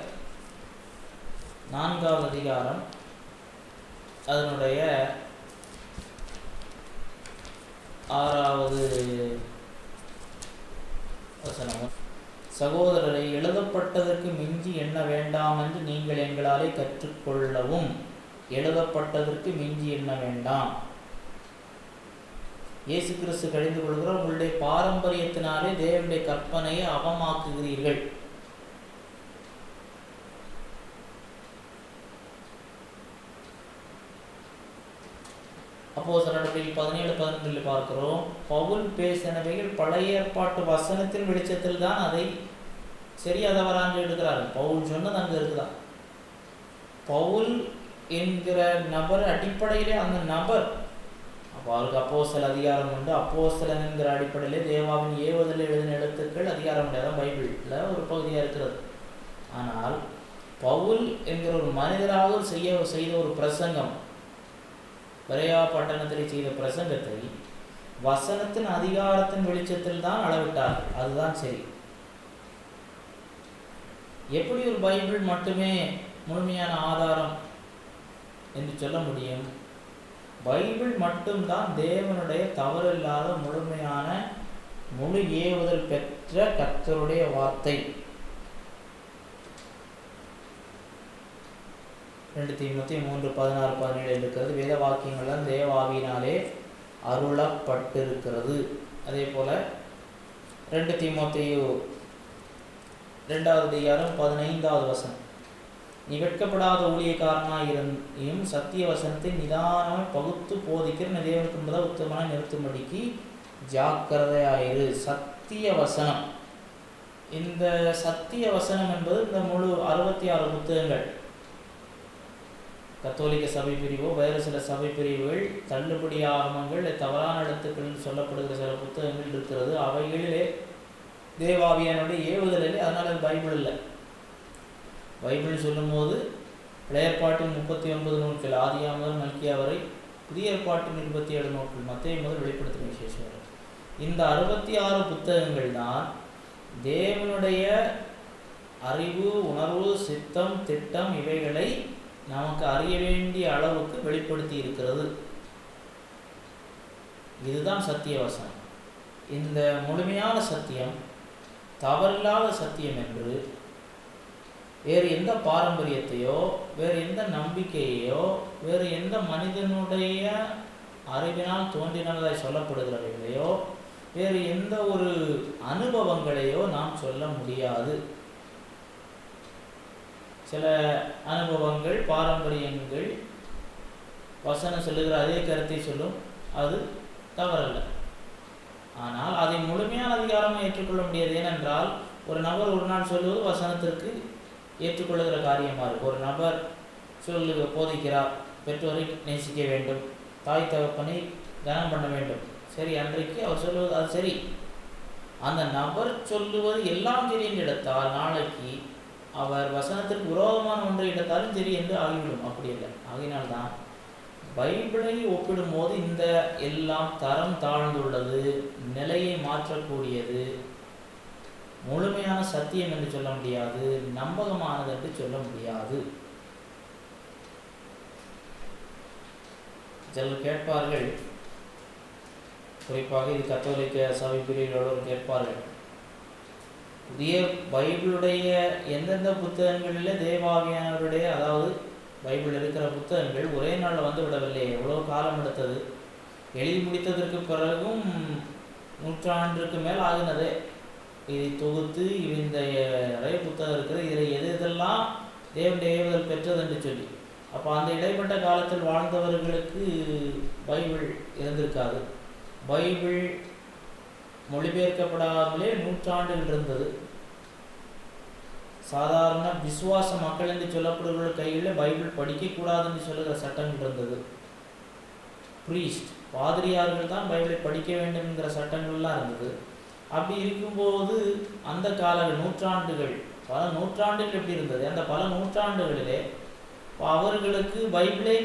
4வது அதிகாரம் அதனுடைய 6வது வசனம், சகோதரரை எழுதப்பட்டதற்கு மிஞ்சி எண்ண வேண்டாம் என்று நீங்கள் எங்களாலே கற்றுக்கொள்ளவும், எழுதப்பட்டதற்கு மிஞ்சி எண்ண வேண்டாம். இயேசு கிறிஸ்து கடிந்து கொள்கிற உங்களுடைய பாரம்பரியத்தினாலே தேவனுடைய கற்பனையை அவமாக்குகிறீர்கள். அப்போஸ்தலர் 17:12 பார்க்கிறோம். பவுல் பேசினவைகள் பழைய ஏற்பாட்டு வசனத்தின் வெளிச்சத்தில் தான் அதை சரியாதவராக எடுக்கிறார்கள். பவுல் சொன்னது அங்கே இருக்குதான். பவுல் என்கிற நபர் அடிப்படையிலே அந்த நபர், அப்போ அவருக்கு அப்போஸ்தல அதிகாரம் உண்டு. அப்போஸ்தலன் என்கிற அடிப்படையிலே தேவாவின் ஏவுதல் எழுதின எழுத்துக்கள் அதிகாரம் உண்டு. அதான் பைபிளில் ஒரு பகுதியாக இருக்கிறது. ஆனால் பவுல் என்கிற ஒரு மனிதராக செய்த ஒரு பிரசங்கம், பெரேயா பட்டணத்தில் செய்த பிரசங்கத்தை வசனத்தின் அதிகாரத்தின் வெளிச்சத்தில் தான் அளவிட்டார்கள். அதுதான் சரி. எப்படி ஒரு பைபிள் மட்டுமே முழுமையான ஆதாரம் என்று சொல்ல முடியும்? பைபிள் மட்டும்தான் தேவனுடைய தவறில்லாத முழுமையான முழு ஏவுதல் பெற்ற கர்த்தருடைய வார்த்தை. 2 தீமோத்தேயு 3:16-17 இருக்கிறது. வேத வாக்கியங்கள்லாம் தேவ ஆவியினாலே அருளப்பட்டிருக்கிறது. அதே போல 2 தீமோத்தேயு 2:15 நீ வெட்கப்படாத ஊழியக்காரனாயும் சத்திய வசனத்தை நிதானமாய் பகுத்து போதிக்கிற தேவனுக்கு முதல் உத்தமனாய் நிறுத்தும்படிக்கு ஜாக்கிரதையாயிரு. சத்திய வசனம், இந்த சத்திய வசனம் என்பது இந்த முழு 66 புத்தகங்கள். கத்தோலிக்க சபை பிரிவோ வேறு சில சபை பிரிவுகள் தள்ளுபடி ஆகமங்கள் தவறான எழுத்துக்கள் சொல்லப்படுகிற சில புத்தகங்கள் இருக்கிறது. அவைகளிலே தேவாவியானுடைய ஏவுதலிலே, அதனால் அது பைபிள் இல்லை. பைபிள் சொல்லும் போது பழைய ஏற்பாட்டின் 39 நூல்கள், ஆதியா முதல் மல்கியா வரை, புதிய ஏற்பாட்டின் 27 நூல்கள், மத்தேயு முதல் வெளிப்படுத்தின விசேஷம் வரை. இந்த 66 புத்தகங்கள் தான் தேவனுடைய அறிவு, உணர்வு, சித்தம், திட்டம் இவைகளை நமக்கு அறிய வேண்டிய அளவுக்கு வெளிப்படுத்தி இருக்கிறது. இதுதான் சத்திய வசனம். இந்த முழுமையான சத்தியம், தவறில்லாத சத்தியம் என்று வேறு எந்த பாரம்பரியத்தையோ, வேறு எந்த நம்பிக்கையோ, வேறு எந்த மனிதனுடைய அறிவினால் தோன்றினதாய் சொல்லப்படுகிறவைகளையோ, வேறு எந்த ஒரு அனுபவங்களையோ நாம் சொல்ல முடியாது. சில அனுபவங்கள், பாரம்பரியங்கள் வசனம் சொல்லுகிற அதே கருத்தை சொல்லும், அது தவறல்ல. ஆனால் அதை முழுமையான அதிகாரமாக ஏற்றுக்கொள்ள முடியாது. ஏனென்றால் ஒரு நபர் ஒரு நாள் சொல்லுவது வசனத்திற்கு ஏற்றுக்கொள்ளுகிற காரியமாக இருக்கும். ஒரு நபர் போதிக்கிறார், பெற்றோரை நேசிக்க வேண்டும், தாய் தகப்பனை கனம் பண்ண வேண்டும். சரி, அன்றைக்கு அவர் சொல்லுவது அது சரி. அந்த நபர் சொல்லுவது எல்லாம் சரி என்று எடுத்தால், நாளைக்கு அவர் வசனத்திற்கு விரோதமான ஒன்றை எடுத்தாலும் சரி என்று ஆகிவிடும். அப்படி இல்லை. ஆகினால்தான் பைபிளை ஒப்பிடும்போது இந்த எல்லாம் தரம் தாழ்ந்துள்ளது, நிலையை மாற்றக்கூடியது, முழுமையான சத்தியம் என்று சொல்ல முடியாது, நம்பகமானது என்று சொல்ல முடியாது. சிலர் கேட்பார்கள், குறிப்பாக இது கத்தோலிக்க சபை பிரிவுகளோடு கேட்பார்கள், புதிய பைபிளுடைய எந்தெந்த புத்தகங்களில் தேவாவியானவருடைய, அதாவது பைபிள் இருக்கிற புத்தகங்கள் ஒரே நாளில் வந்து விடவில்லை, எவ்வளோ காலம் எடுத்தது, எழுதி முடித்ததற்கு பிறகும் நூற்றாண்டுக்கு மேல் ஆகினது. இதை தொகுத்து இந்த நிறைய புத்தகம் இருக்கிறது, இதில் எது இதெல்லாம் தேவனுடைய ஏவுதல் பெற்றது என்று சொல்லி. அப்போ அந்த இடைப்பட்ட காலத்தில் வாழ்ந்தவர்களுக்கு பைபிள் இருந்திருக்காது. பைபிள் மொழிபெயர்க்கப்படாமலே நூற்றாண்டுகள் இருந்தது. சாதாரண விசுவாச மக்கள் என்று சொல்லப்படுகிற கைகளில் பைபிள் படிக்கக்கூடாது என்று சொல்லுகிற சட்டங்கள் இருந்தது. ப்ரீஸ்ட், பாதிரியார்கள் தான் பைபிளை படிக்க வேண்டும் என்கிற சட்டங்கள்லாம் இருந்தது. அப்படி இருக்கும்போது அந்த கால நூற்றாண்டுகள், பல நூற்றாண்டுகள் எப்படி இருந்தது, அந்த பல நூற்றாண்டுகளிலே அவர்களுக்கு பைபிளை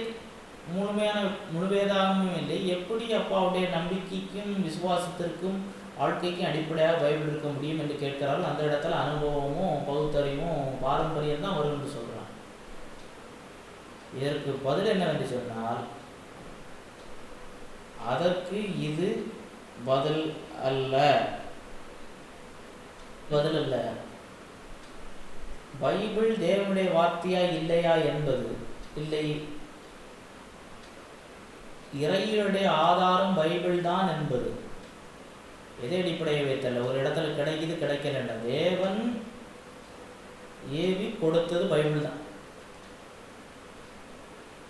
முழு வேதாகமும் இல்லை. எப்படி அப்பாவுடைய நம்பிக்கைக்கும் விசுவாசத்திற்கும் வாழ்க்கைக்கும் அடிப்படையாக பைபிள் இருக்க முடியும் என்று கேட்கிறார்கள். அந்த இடத்துல அனுபவமும் பகுத்தறிவும் பாரம்பரியம் தான் வரும் என்று சொல்கிறான். இதற்கு பதில் என்னவென்று சொன்னால், அதற்கு இது பதில் அல்ல. பதில் அல்ல. பைபிள் தேவனுடைய வார்த்தையா இல்லையா என்பது இல்லை, இறையினுடைய ஆதாரம் பைபிள் தான் என்பது எதை அடிப்படையை வைத்தல்ல. ஒரு இடத்துல கிடைக்குது கிடைக்கல, தேவன் ஏவி கொடுத்தது பைபிள் தான்.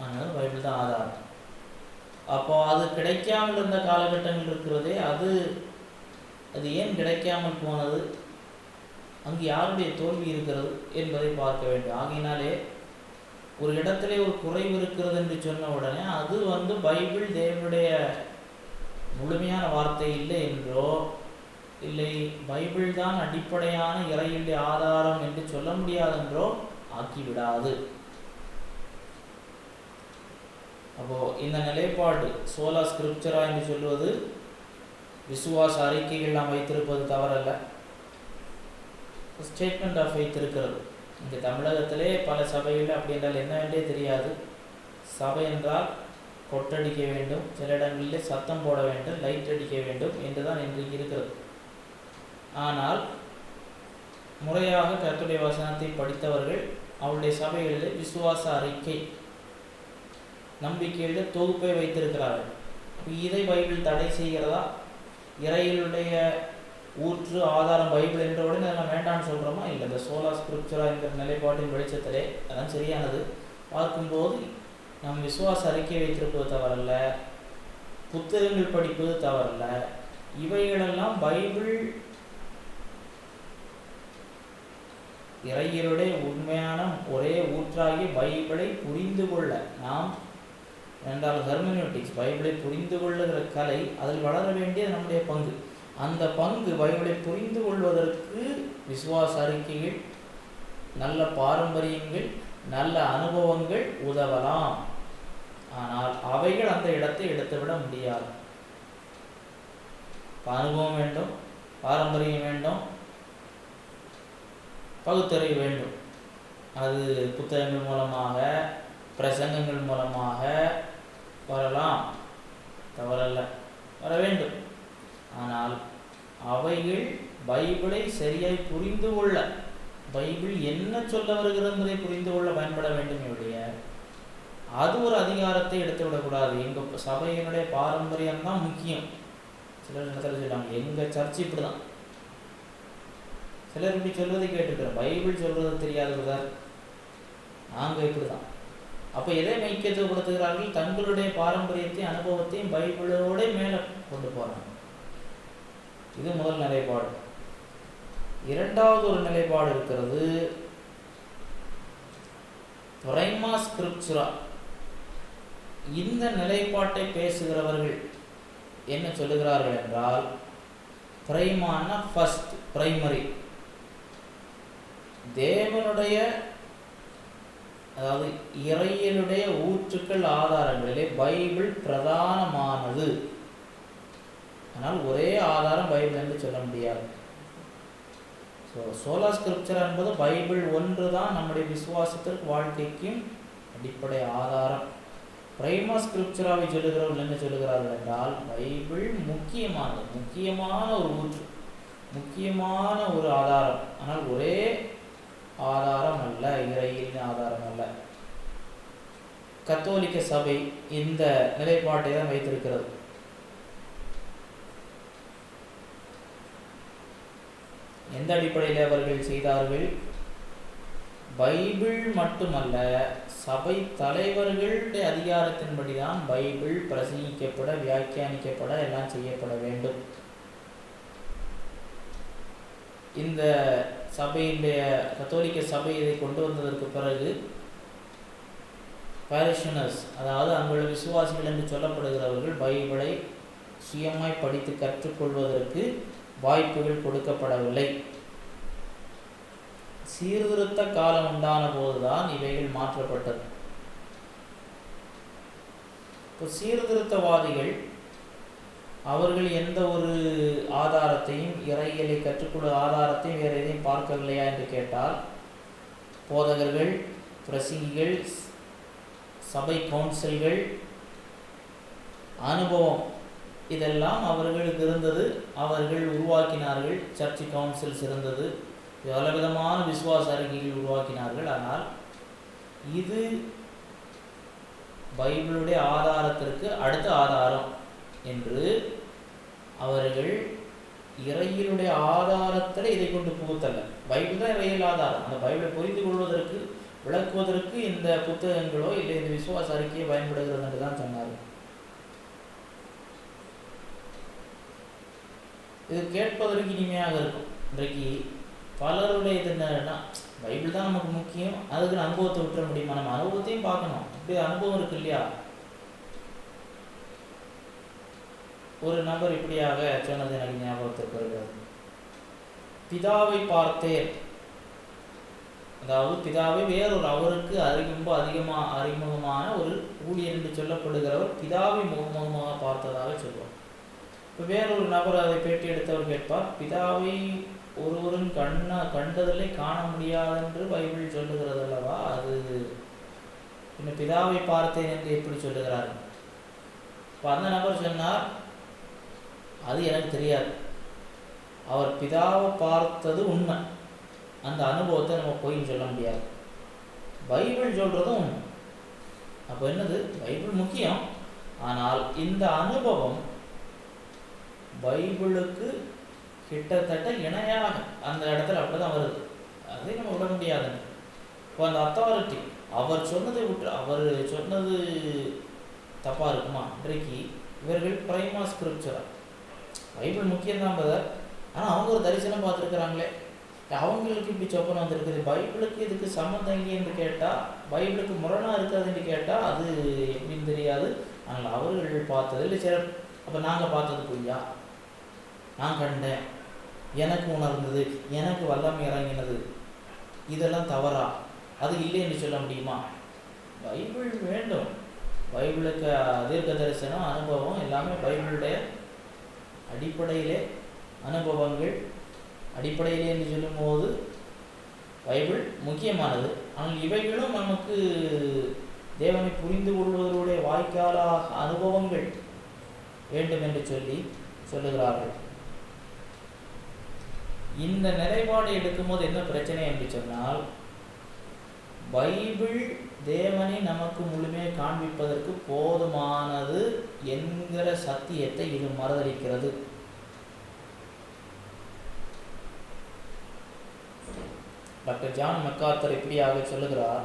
அதனால பைபிள் தான் ஆதாரம். அப்போ அது கிடைக்காமல் இருந்த காலகட்டங்கள் இருக்கிறதே, அது ஏன் கிடைக்காமல் போனது, அங்கு யாருடைய தோல்வி இருக்கிறது என்பதை பார்க்க வேண்டும். ஆகையினாலே ஒரு இடத்துல ஒரு குறைவு இருக்கிறது என்று சொன்ன உடனே அது பைபிள் தேவனுடைய முழுமையான வார்த்தை இல்லை என்றோ, இல்லை பைபிள் தான் அடிப்படையான இறையினுடைய ஆதாரம் என்று சொல்ல முடியாதென்றோ ஆக்கிவிடாது. அப்போ இந்த நிலைப்பாடு சோலா ஸ்கிரிப்சரா என்று சொல்வது விசுவாச அறிக்கைகள் நாம் வைத்திருப்பது தவறல்ல, ஸ்டேட்மெண்ட் ஆஃப் ஃபெய்த் இருக்கிறது. இங்கே தமிழகத்திலே பல சபைகள் அப்படி என்றால் என்னவென்றே தெரியாது, சபை என்றால் கொட்டடிக்க வேண்டும், சில இடங்களிலே சத்தம் போட வேண்டும், லைட் அடிக்க வேண்டும் என்றுதான் இன்றைக்கு இருக்கிறது. ஆனால் முறையாக கர்த்தருடைய வசனத்தை படித்தவர்கள் அவருடைய சபைகளிலே விசுவாச அறிக்கை, நம்பிக்கையில தொகுப்பை வைத்திருக்கிறார்கள். இதை பைபிள் தடை செய்கிறதா? இறையிலுடைய ஊற்று ஆதாரம் பைபிள் என்ற உடனே அதெல்லாம் வேண்டாம்னு சொல்கிறோமா? இல்லை. இந்த சோலா ஸ்கிரிப்சுரா என்கிற நிலைப்பாட்டின் வெளிச்சத்திலே அதான் சரியானது. பார்க்கும்போது நம் விசுவாச அறிக்கை வைத்திருப்பது தவறல்ல, புத்தகங்கள் படிப்பது தவறல்ல. இவைகளெல்லாம் பைபிள் இறையிலுடைய உண்மையான ஒரே ஊற்றாகி பைபிளை புரிந்து கொள்ள நாம் என்றால் ஹெர்மெனூட்டிக்ஸ், பைபிளை புரிந்து கொள்ளுகிற கலை, அதில் வளர வேண்டியது நம்முடைய பங்கு. அந்த பங்கு பைபிளை புரிந்து கொள்வதற்கு விசுவாச அறிக்கைகள், நல்ல பாரம்பரியங்கள், நல்ல அனுபவங்கள் உதவலாம். ஆனால் அவைகள் அந்த இடத்தை எடுத்துவிட முடியாது. அனுபவம் வேண்டும், பாரம்பரியம் வேண்டும், பகுத்தறிவு வேண்டும். அது புத்தகங்கள் மூலமாக, பிரசங்கங்கள் மூலமாக வரலாம், தவறல்ல, வர வேண்டும். ஆனால் அவைகள் பைபிளை சரியாய் புரிந்து கொள்ள, பைபிள் என்ன சொல்ல வருகிறது என்பதை புரிந்து கொள்ள பயன்பட வேண்டும். என்னுடைய அது ஒரு அதிகாரத்தை எடுத்து விடக்கூடாது. எங்கள் சபையினுடைய பாரம்பரியம் தான் முக்கியம். சிலர் இடத்துல சொல்லுவாங்க, எங்கள் சர்ச்சு இப்படி தான். சிலர் இப்படி சொல்வதை கேட்டுக்கிறோம், பைபிள் சொல்றது தெரியாதவர் நாங்கள் இப்படி தான். அப்போ எதை மைக்கியத்துவப்படுத்துகிறார்கள்? தங்களுடைய பாரம்பரியத்தையும் அனுபவத்தையும் பைபிளோட மேலே கொண்டு போகிறாங்க. இது முதல் நிலைப்பாடு. இரண்டாவது ஒரு நிலைப்பாடு இருக்கிறது, பிரைமா ஸ்கிரிப்சுரா. இந்த நிலைப்பாட்டை பேசுகிறவர்கள் என்ன சொல்லுகிறார்கள் என்றால், பிரைமான ஃபர்ஸ்ட், பிரைமரி, தேவனுடைய அதாவது இறையிலுடைய ஊற்றுக்கள் ஆதாரங்களிலே பைபிள் பிரதானமானது. ஆனால் ஒரே ஆதாரம் பைபிள் என்று சொல்ல முடியாது. சோலா ஸ்கிரிப்சர் என்பது பைபிள் ஒன்று தான் நம்முடைய விசுவாசத்திற்கு, வாழ்க்கைக்கும் அடிப்படை ஆதாரம். பிரைமா ஸ்கிரிப்சராவை சொல்லுகிறவர்கள் என்ன சொல்லுகிறார்கள் என்றால், பைபிள் முக்கியமானது, முக்கியமான ஒரு ஊற்று, முக்கியமான ஒரு ஆதாரம். ஆனால் ஒரே ஆதாரம் அல்ல, இறையின் ஆதாரம் அல்ல. கத்தோலிக்க சபை இந்த நிலைப்பாட்டை தான் வைத்திருக்கிறது. எந்த அடிப்படையில் அவர்கள் செய்தார்கள்? பைபிள் மட்டுமல்ல, சபை தலைவர்களுடைய அதிகாரத்தின்படி தான் பைபிள் பிரசங்கிக்கப்பட, வியாக்கியானிக்கப்பட, எல்லாம் செய்யப்பட வேண்டும். இந்த சபையினுடைய கத்தோலிக்க சபை இதை கொண்டு வந்ததற்கு பிறகு பாரிஷனர்ஸ், அதாவது அங்குள்ள விசுவாசிகள் என்று சொல்லப்படுகிறவர்கள் பைபிளை சுயமாய் படித்து கற்றுக்கொள்வதற்கு வாய்ப்புகள் கொடுக்கப்படவில்லை. சீர்திருத்த காலம் உண்டான போதுதான் இவைகள் மாற்றப்பட்டது. இப்போ சீர்திருத்தவாதிகள் அவர்கள் எந்த ஒரு ஆதாரத்தையும், இறையியலை கற்றுக்கொள்ள ஆதாரத்தையும் வேறு எதையும் பார்க்கவில்லையா என்று கேட்டால், போதகர்கள், பிரசங்கிகள், சபை கவுன்சில்கள், அனுபவம், இதெல்லாம் அவர்களுக்கு இருந்தது. அவர்கள் உருவாக்கினார்கள். சர்ச் கவுன்சில்ஸ் இருந்தது, பலவிதமான விசுவாச அறிக்கைகள் உருவாக்கினார்கள். ஆனால் இது பைபிளுடைய ஆதாரத்திற்கு அடுத்த ஆதாரம் என்று அவர்கள் இறையினுடைய ஆதாரத்தில் இதை கொண்டு புகுத்தல்ல. பைபிள் தான் இறையில் ஆதாரம். அந்த பைபிளை புரிந்து கொள்வதற்கு, விளக்குவதற்கு இந்த புத்தகங்களோ இல்லை இந்த விசுவாச அறிக்கையை பயன்படுகிறது என்று தான் சொன்னார். இது கேட்பதற்கு இனிமையாக இருக்கும். இன்றைக்கு பலருடைய இது என்னன்னா, பைபிள் தான் நமக்கு முக்கியம், அதுக்கு அனுபவத்தை விட்டுற முடியுமா? நம்ம அனுபவத்தையும் பார்க்கணும். இப்படி அனுபவம் இருக்கு இல்லையா? ஒரு நபர் இப்படியாக சொன்னது எனக்கு ஞாபகத்திற்கு வருகிறது. பிதாவை பார்த்தேன், அதாவது பிதாவை வேறொரு அவருக்கு அறிமுகமான ஒரு ஊழியர் என்று சொல்லப்படுகிறவர் பிதாவை முகமுகமாக பார்த்ததாக சொல்வார். இப்போ வேறொரு நபர் அதை பேட்டி எடுத்தவர் கேட்பார், பிதாவை ஒருவரும் கண்டதில்லை, காண முடியாது என்று பைபிள் சொல்லுகிறது அல்லவா, அது பின்ன பிதாவை பார்த்தேன் என்று எப்படி சொல்லுகிறார்கள்? இப்போ அந்த நபர் சொன்னார், அது எனக்கு தெரியாது. அவர் பிதாவை பார்த்தது உண்மை, அந்த அனுபவத்தை நம்ம போயின்னு சொல்ல முடியாது. பைபிள் சொல்கிறதும் உண்மை. அப்போ என்னது, பைபிள் முக்கியம், ஆனால் இந்த அனுபவம் பைபிளுக்கு கிட்டத்தட்ட இணையாக அந்த இடத்துல அப்படிதான் வருது. அதை நம்ம விட முடியாது. இப்போ அந்த அத்தாரிட்டி, அவர் சொன்னதை விட்டு அவர் சொன்னது தப்பாக இருக்குமா? இன்றைக்கு இவர்கள் பிரைமா ஸ்கிரிப்சரா, பைபிள் முக்கியம்தான் பதர், ஆனால் அவங்க ஒரு தரிசனம் பார்த்துருக்குறாங்களே, அவங்களுக்கு இப்படி சொப்பனம் வந்துருக்குது, பைபிளுக்கு இதுக்கு சம்மந்தம் இல்லை என்று கேட்டால், பைபிளுக்கு முரணாக இருக்கிறதுன்னு கேட்டால் அது எப்படின்னு தெரியாது. ஆனால் அவர்கள் பார்த்தது இல்லை. சரி, அப்போ நாங்கள் பார்த்தது பொய்யா? நான் கண்டேன், எனக்கு உணர்ந்தது, எனக்கு வல்லமை இறங்கினது, இதெல்லாம் தவறா? அது இல்லை என்று சொல்ல முடியுமா? பைபிள் வேண்டும். பைபிளுக்கு தீர்க்க தரிசனம், அனுபவம் எல்லாமே பைபிளுடைய அடிப்படையிலே அனுபவங்கள் அடிப்படையிலே என்று சொல்லும்போது பைபிள் முக்கியமானது. ஆனால் இவைகளும் நமக்கு தேவனை புரிந்து கொள்வதனுடைய வாய்க்காலாக அனுபவங்கள் வேண்டும் என்று சொல்லுகிறார்கள். இந்த நிலைப்பாடு எடுக்கும்போது என்ன பிரச்சனை என்று சொன்னால், பைபிள் தேவனை நமக்கு முழுமையாக காண்பிப்பதற்கு போதுமானது என்கிற சத்தியத்தை இது மறுதலிக்கிறது. டாக்டர் ஜான் மெக்கார்த்தர் இப்படியாக சொல்லுகிறார்,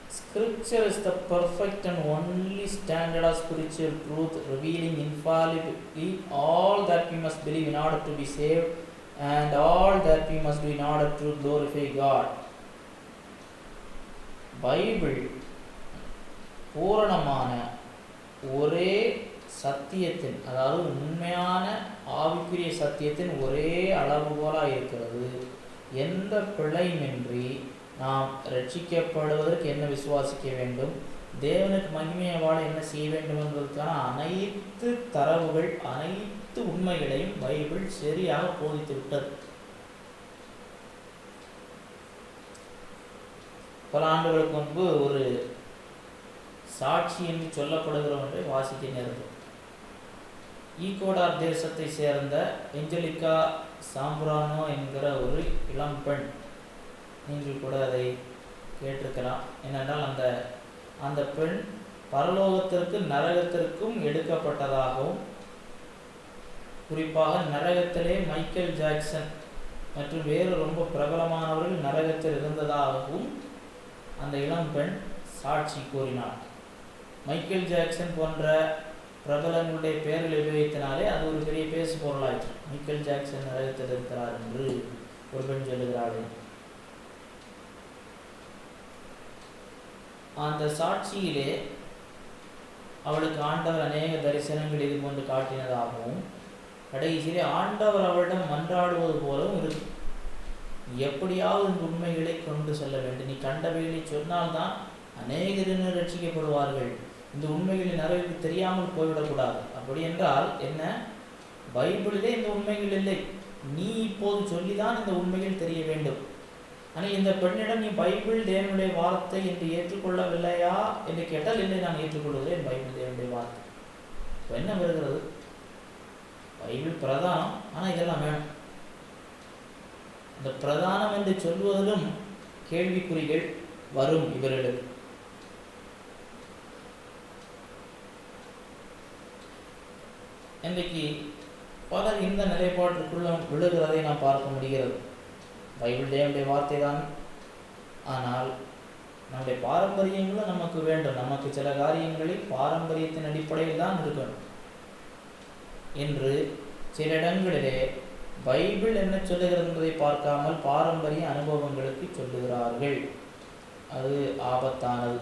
Scripture is the perfect and only standard of spiritual truth, revealing infallibly all that we must believe in order to be saved and all that we must do in order to glorify God. Bible பூரணமான ஒரே சத்தியத்தின், அதாவது உண்மையான ஆவிக்குரிய சத்தியத்தின் ஒரே அளவுகோலாக இருக்கிறது. எந்த பிழையுமின்றி நாம் ரட்சிக்கப்படுவதற்கு என்ன விசுவாசிக்க வேண்டும், தேவனுக்கு மகிமையை வாழ என்ன செய்ய வேண்டும் என்பதற்கான அனைத்து தரவுகள், அனைத்து உண்மைகளையும் பைபிள் சரியாக போதித்து விட்டது. பல ஆண்டுகளுக்கு முன்பு ஒரு சாட்சி என்று சொல்லப்படுகிற ஒன்றை வாசிக்க நேர்ந்தது. ஈக்குவடார் தேசத்தை சேர்ந்த எஞ்சலிகா சாம்பிரானோ என்கிற ஒரு இளம் பெண், நீங்கள் கூட அதை கேட்டிருக்கலாம். ஏனென்றால் அந்த பெண் பரலோகத்திற்கும் நரகத்திற்கும் எடுக்கப்பட்டதாகவும், குறிப்பாக நரகத்திலே மைக்கேல் ஜாக்சன் மற்றும் வேறு ரொம்ப பிரபலமானவர்கள் நரகத்தில் இருந்ததாகவும் அந்த இளம் பெண் சாட்சி கூறினார். மைக்கேல் ஜாக்சன் போன்ற பிரபலங்களுடைய பெயர்கள் உபயோகித்தனாலே அது ஒரு பெரிய பேசு பொருளாயிற்று. மைக்கேல் ஜாக்சன் நரகத்தில் இருக்கிறார் என்று ஒரு பெண் சொல்லுகிறார்கள். அந்த சாட்சியிலே அவளுக்கு ஆண்டவர் அநேக தரிசனங்கள் இது போன்று காட்டினதாகவும், கடைசியிலே ஆண்டவர் அவளிடம் மன்றாடுவது போலவும் இருக்கு. எப்படியாவது இந்த உண்மைகளை கொண்டு செல்ல வேண்டும், நீ கண்டவைகளை சொன்னால்தான் அநேகரினர் ரட்சிக்கப்படுவார்கள், இந்த உண்மைகளின் நிறைவுக்கு தெரியாமல் போய்விடக்கூடாது. அப்படி என்றால் என்ன, பைபிளிலே இந்த உண்மைகள் இல்லை, நீ இப்போது சொல்லிதான் இந்த உண்மைகள் தெரிய வேண்டும். ஆனால் இந்த பெண்ணிடம் நீ பைபிள் தேவனுடைய வார்த்தை என்று ஏற்றுக்கொள்ளவில்லையா என்று கேட்டால், இல்லை, நான் ஏற்றுக்கொள்கிறேன், பைபிள் தேவனுடைய வார்த்தை. இப்போ என்ன வருகிறது, பைபிள் பிரதானம், ஆனால் இதெல்லாம் வேணும். இந்த பிரதானம் என்று சொல்வதிலும் கேள்விக்குறிகள் வரும் இவர்களுக்கு. இன்றைக்கு பலர் இந்த நிலைப்பாட்டிற்குள்ள விழுகிறதை நாம் பார்க்க முடிகிறது. பைபிள் தேவனுடைய வார்த்தை தான், ஆனால் நம்முடைய பாரம்பரியங்களும் நமக்கு வேண்டும், நமக்கு சில காரியங்களில் பாரம்பரியத்தின் அடிப்படையில் தான் இருக்கணும் என்று சில இடங்களிலே பைபிள் என்ன சொல்லுகிறது என்பதை பார்க்காமல் பாரம்பரிய அனுபவங்களுக்கு சொல்லுகிறார்கள். அது ஆபத்தானது.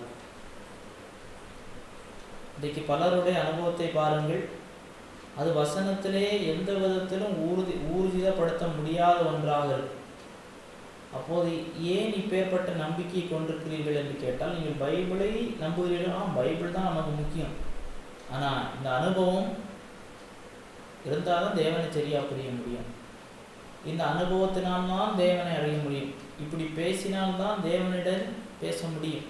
இன்றைக்கு பலருடைய அனுபவத்தை பாருங்கள், அது வசனத்திலே எந்த விதத்திலும் ஊர்ஜிதப்படுத்த முடியாத ஒன்றாக இருக்கு. அப்போது ஏன் இப்பேற்பட்ட நம்பிக்கையை கொண்டிருக்கிறீர்கள் என்று கேட்டால், நீங்கள் பைபிளை நம்புகிறீர்களா? பைபிள் தான் நமக்கு முக்கியம். ஆனால் இந்த அனுபவம் இருந்தால் தான் தேவனை சரியாக புரிய முடியும். இந்த அனுபவத்தினால்தான் தேவனை அடைய முடியும். இப்படி பேசினால்தான் தேவனிடம் பேச முடியும்.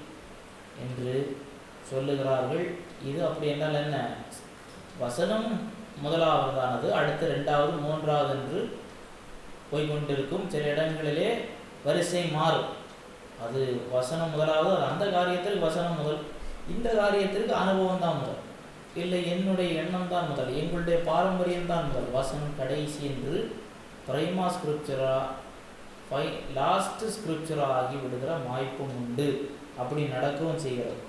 என்று சொல்லுகிறார்கள். இது அப்படி என்றால் என்ன? வசனம் முதலாவதானது அடுத்து இரண்டாவது மூன்றாவது என்று போய்கொண்டிருக்கும். சில இடங்களிலே வரிசை மாறும். அது வசனம் முதலாவது, அது அந்த காரியத்திற்கு வசனம் முதல், இந்த காரியத்திற்கு அனுபவம் தான் முதல், இல்லை என்னுடைய எண்ணம் தான் முதல், எங்களுடைய பாரம்பரியம் தான் முதல், வசனம் கடைசி என்று பிரைமா ஸ்கிரிப்சரா லாஸ்ட் ஸ்கிரிப்சரா ஆகி விடுகிற வாய்ப்பும் உண்டு. அப்படி நடக்கவும் செய்கிறது.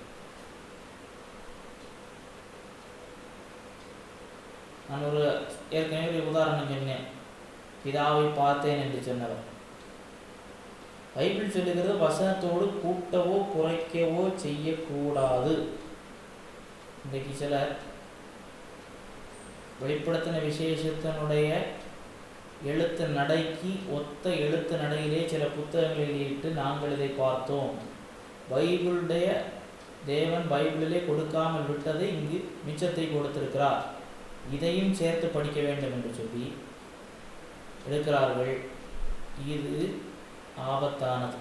நான் ஏற்கனவே ஒரு உதாரணம் சொன்னேன், பிதாவை பார்த்தேன் என்று சொன்னவர். பைபிள் சொல்லுகிறது வசனத்தோடு கூட்டவோ குறைக்கவோ செய்யக்கூடாது. இன்றைக்கு சிலர் வெளிப்படுத்தின விசேஷத்தினுடைய எழுத்து நடைக்கு ஒத்த எழுத்து நடையிலே சில புத்தகங்களை வெளியிட்டு நாங்கள் இதை பார்த்தோம், பைபிளுடைய தேவன் பைபிளிலே கொடுக்காமல் விட்டதை இங்கு மிச்சத்தை கொடுத்திருக்கிறார், இதையும் சேர்த்து படிக்க வேண்டும் என்று சொல்லி எடுக்கிறார்கள். இது ஆபத்தானது.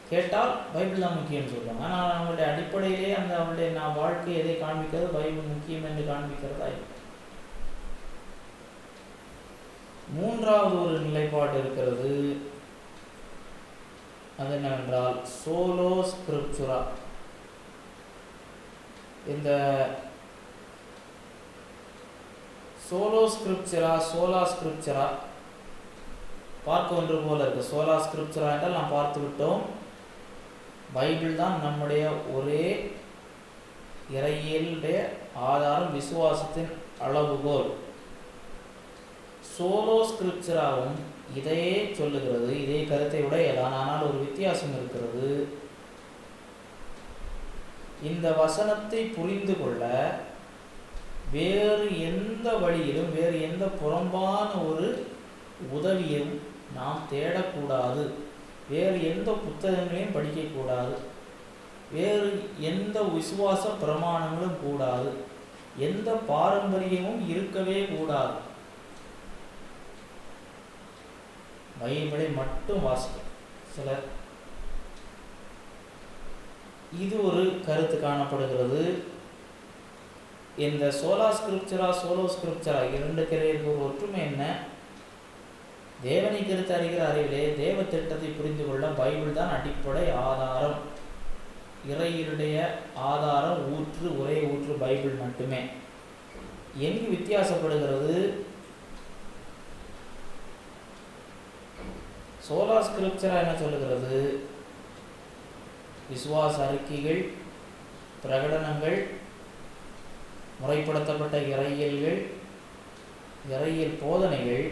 கேட்டால் பைபிள் தான் முக்கியம் சொல்லுவாங்க. ஆனால் அவங்களுடைய அடிப்படையிலே அவங்களுடைய வாழ்க்கை எதை காண்பிக்கிறது? பைபிள் முக்கியம் என்று காண்பிக்கிறதா? மூன்றாவது ஒரு நிலைப்பாடு இருக்கிறது. அது என்னவென்றால் சோலோ ஸ்கிரிப்சுரா. இந்த சோலோ ஸ்கிரிப்சரா சோலா ஸ்கிரிப்சரா பார்க்க ஒன்று போல இருக்கு. சோலா ஸ்கிரிப்சரா என்றால் நாம் பார்த்து விட்டோம், பைபிள் தான் நம்முடைய ஒரே இறையியலுடைய ஆதாரம், விசுவாசத்தின் அளவுகோல். சோலோ ஸ்கிரிப்சராவும் இதையே சொல்லுகிறது, இதே கருத்தை உடையதான். ஆனால் ஒரு வித்தியாசம் இருக்கிறது. இந்த வசனத்தை புரிந்து கொள்ள வேறு எந்த வழியிலும் வேறு எந்த புறம்பான ஒரு உதவியும் நாம் தேடக்கூடாது, வேறு எந்த புத்தகங்களையும் படிக்கக்கூடாது, வேறு எந்த விசுவாச பிரமாணங்களும் கூடாது, எந்த பாரம்பரியமும் இருக்கவே கூடாது. பைபிளை மட்டும் வாசிக்கும் சிலர். இது ஒரு கருத்து காணப்படுகிறது. இந்த சோலா ஸ்கிரிப்சரா சோலோ ஸ்கிரிப்சரா இரண்டுக்கு ஒரு ஒற்றுமை என்ன? தேவனை குறித்து அறிகிற அறிவிலே தேவ திட்டத்தை புரிந்து கொள்ள பைபிள் தான் அடிப்படை ஆதாரம். இறையினுடைய ஆதாரம் ஊற்று, ஒரே ஊற்று பைபிள் மட்டுமே. எங்கு வித்தியாசப்படுகிறது? சோலா ஸ்கிரிப்சரா என்ன சொல்லுகிறது? விசுவாச அறிக்கைகள், பிரகடனங்கள், முறைப்படுத்தப்பட்ட இறையியல்கள், இறையியல் போதனைகள்,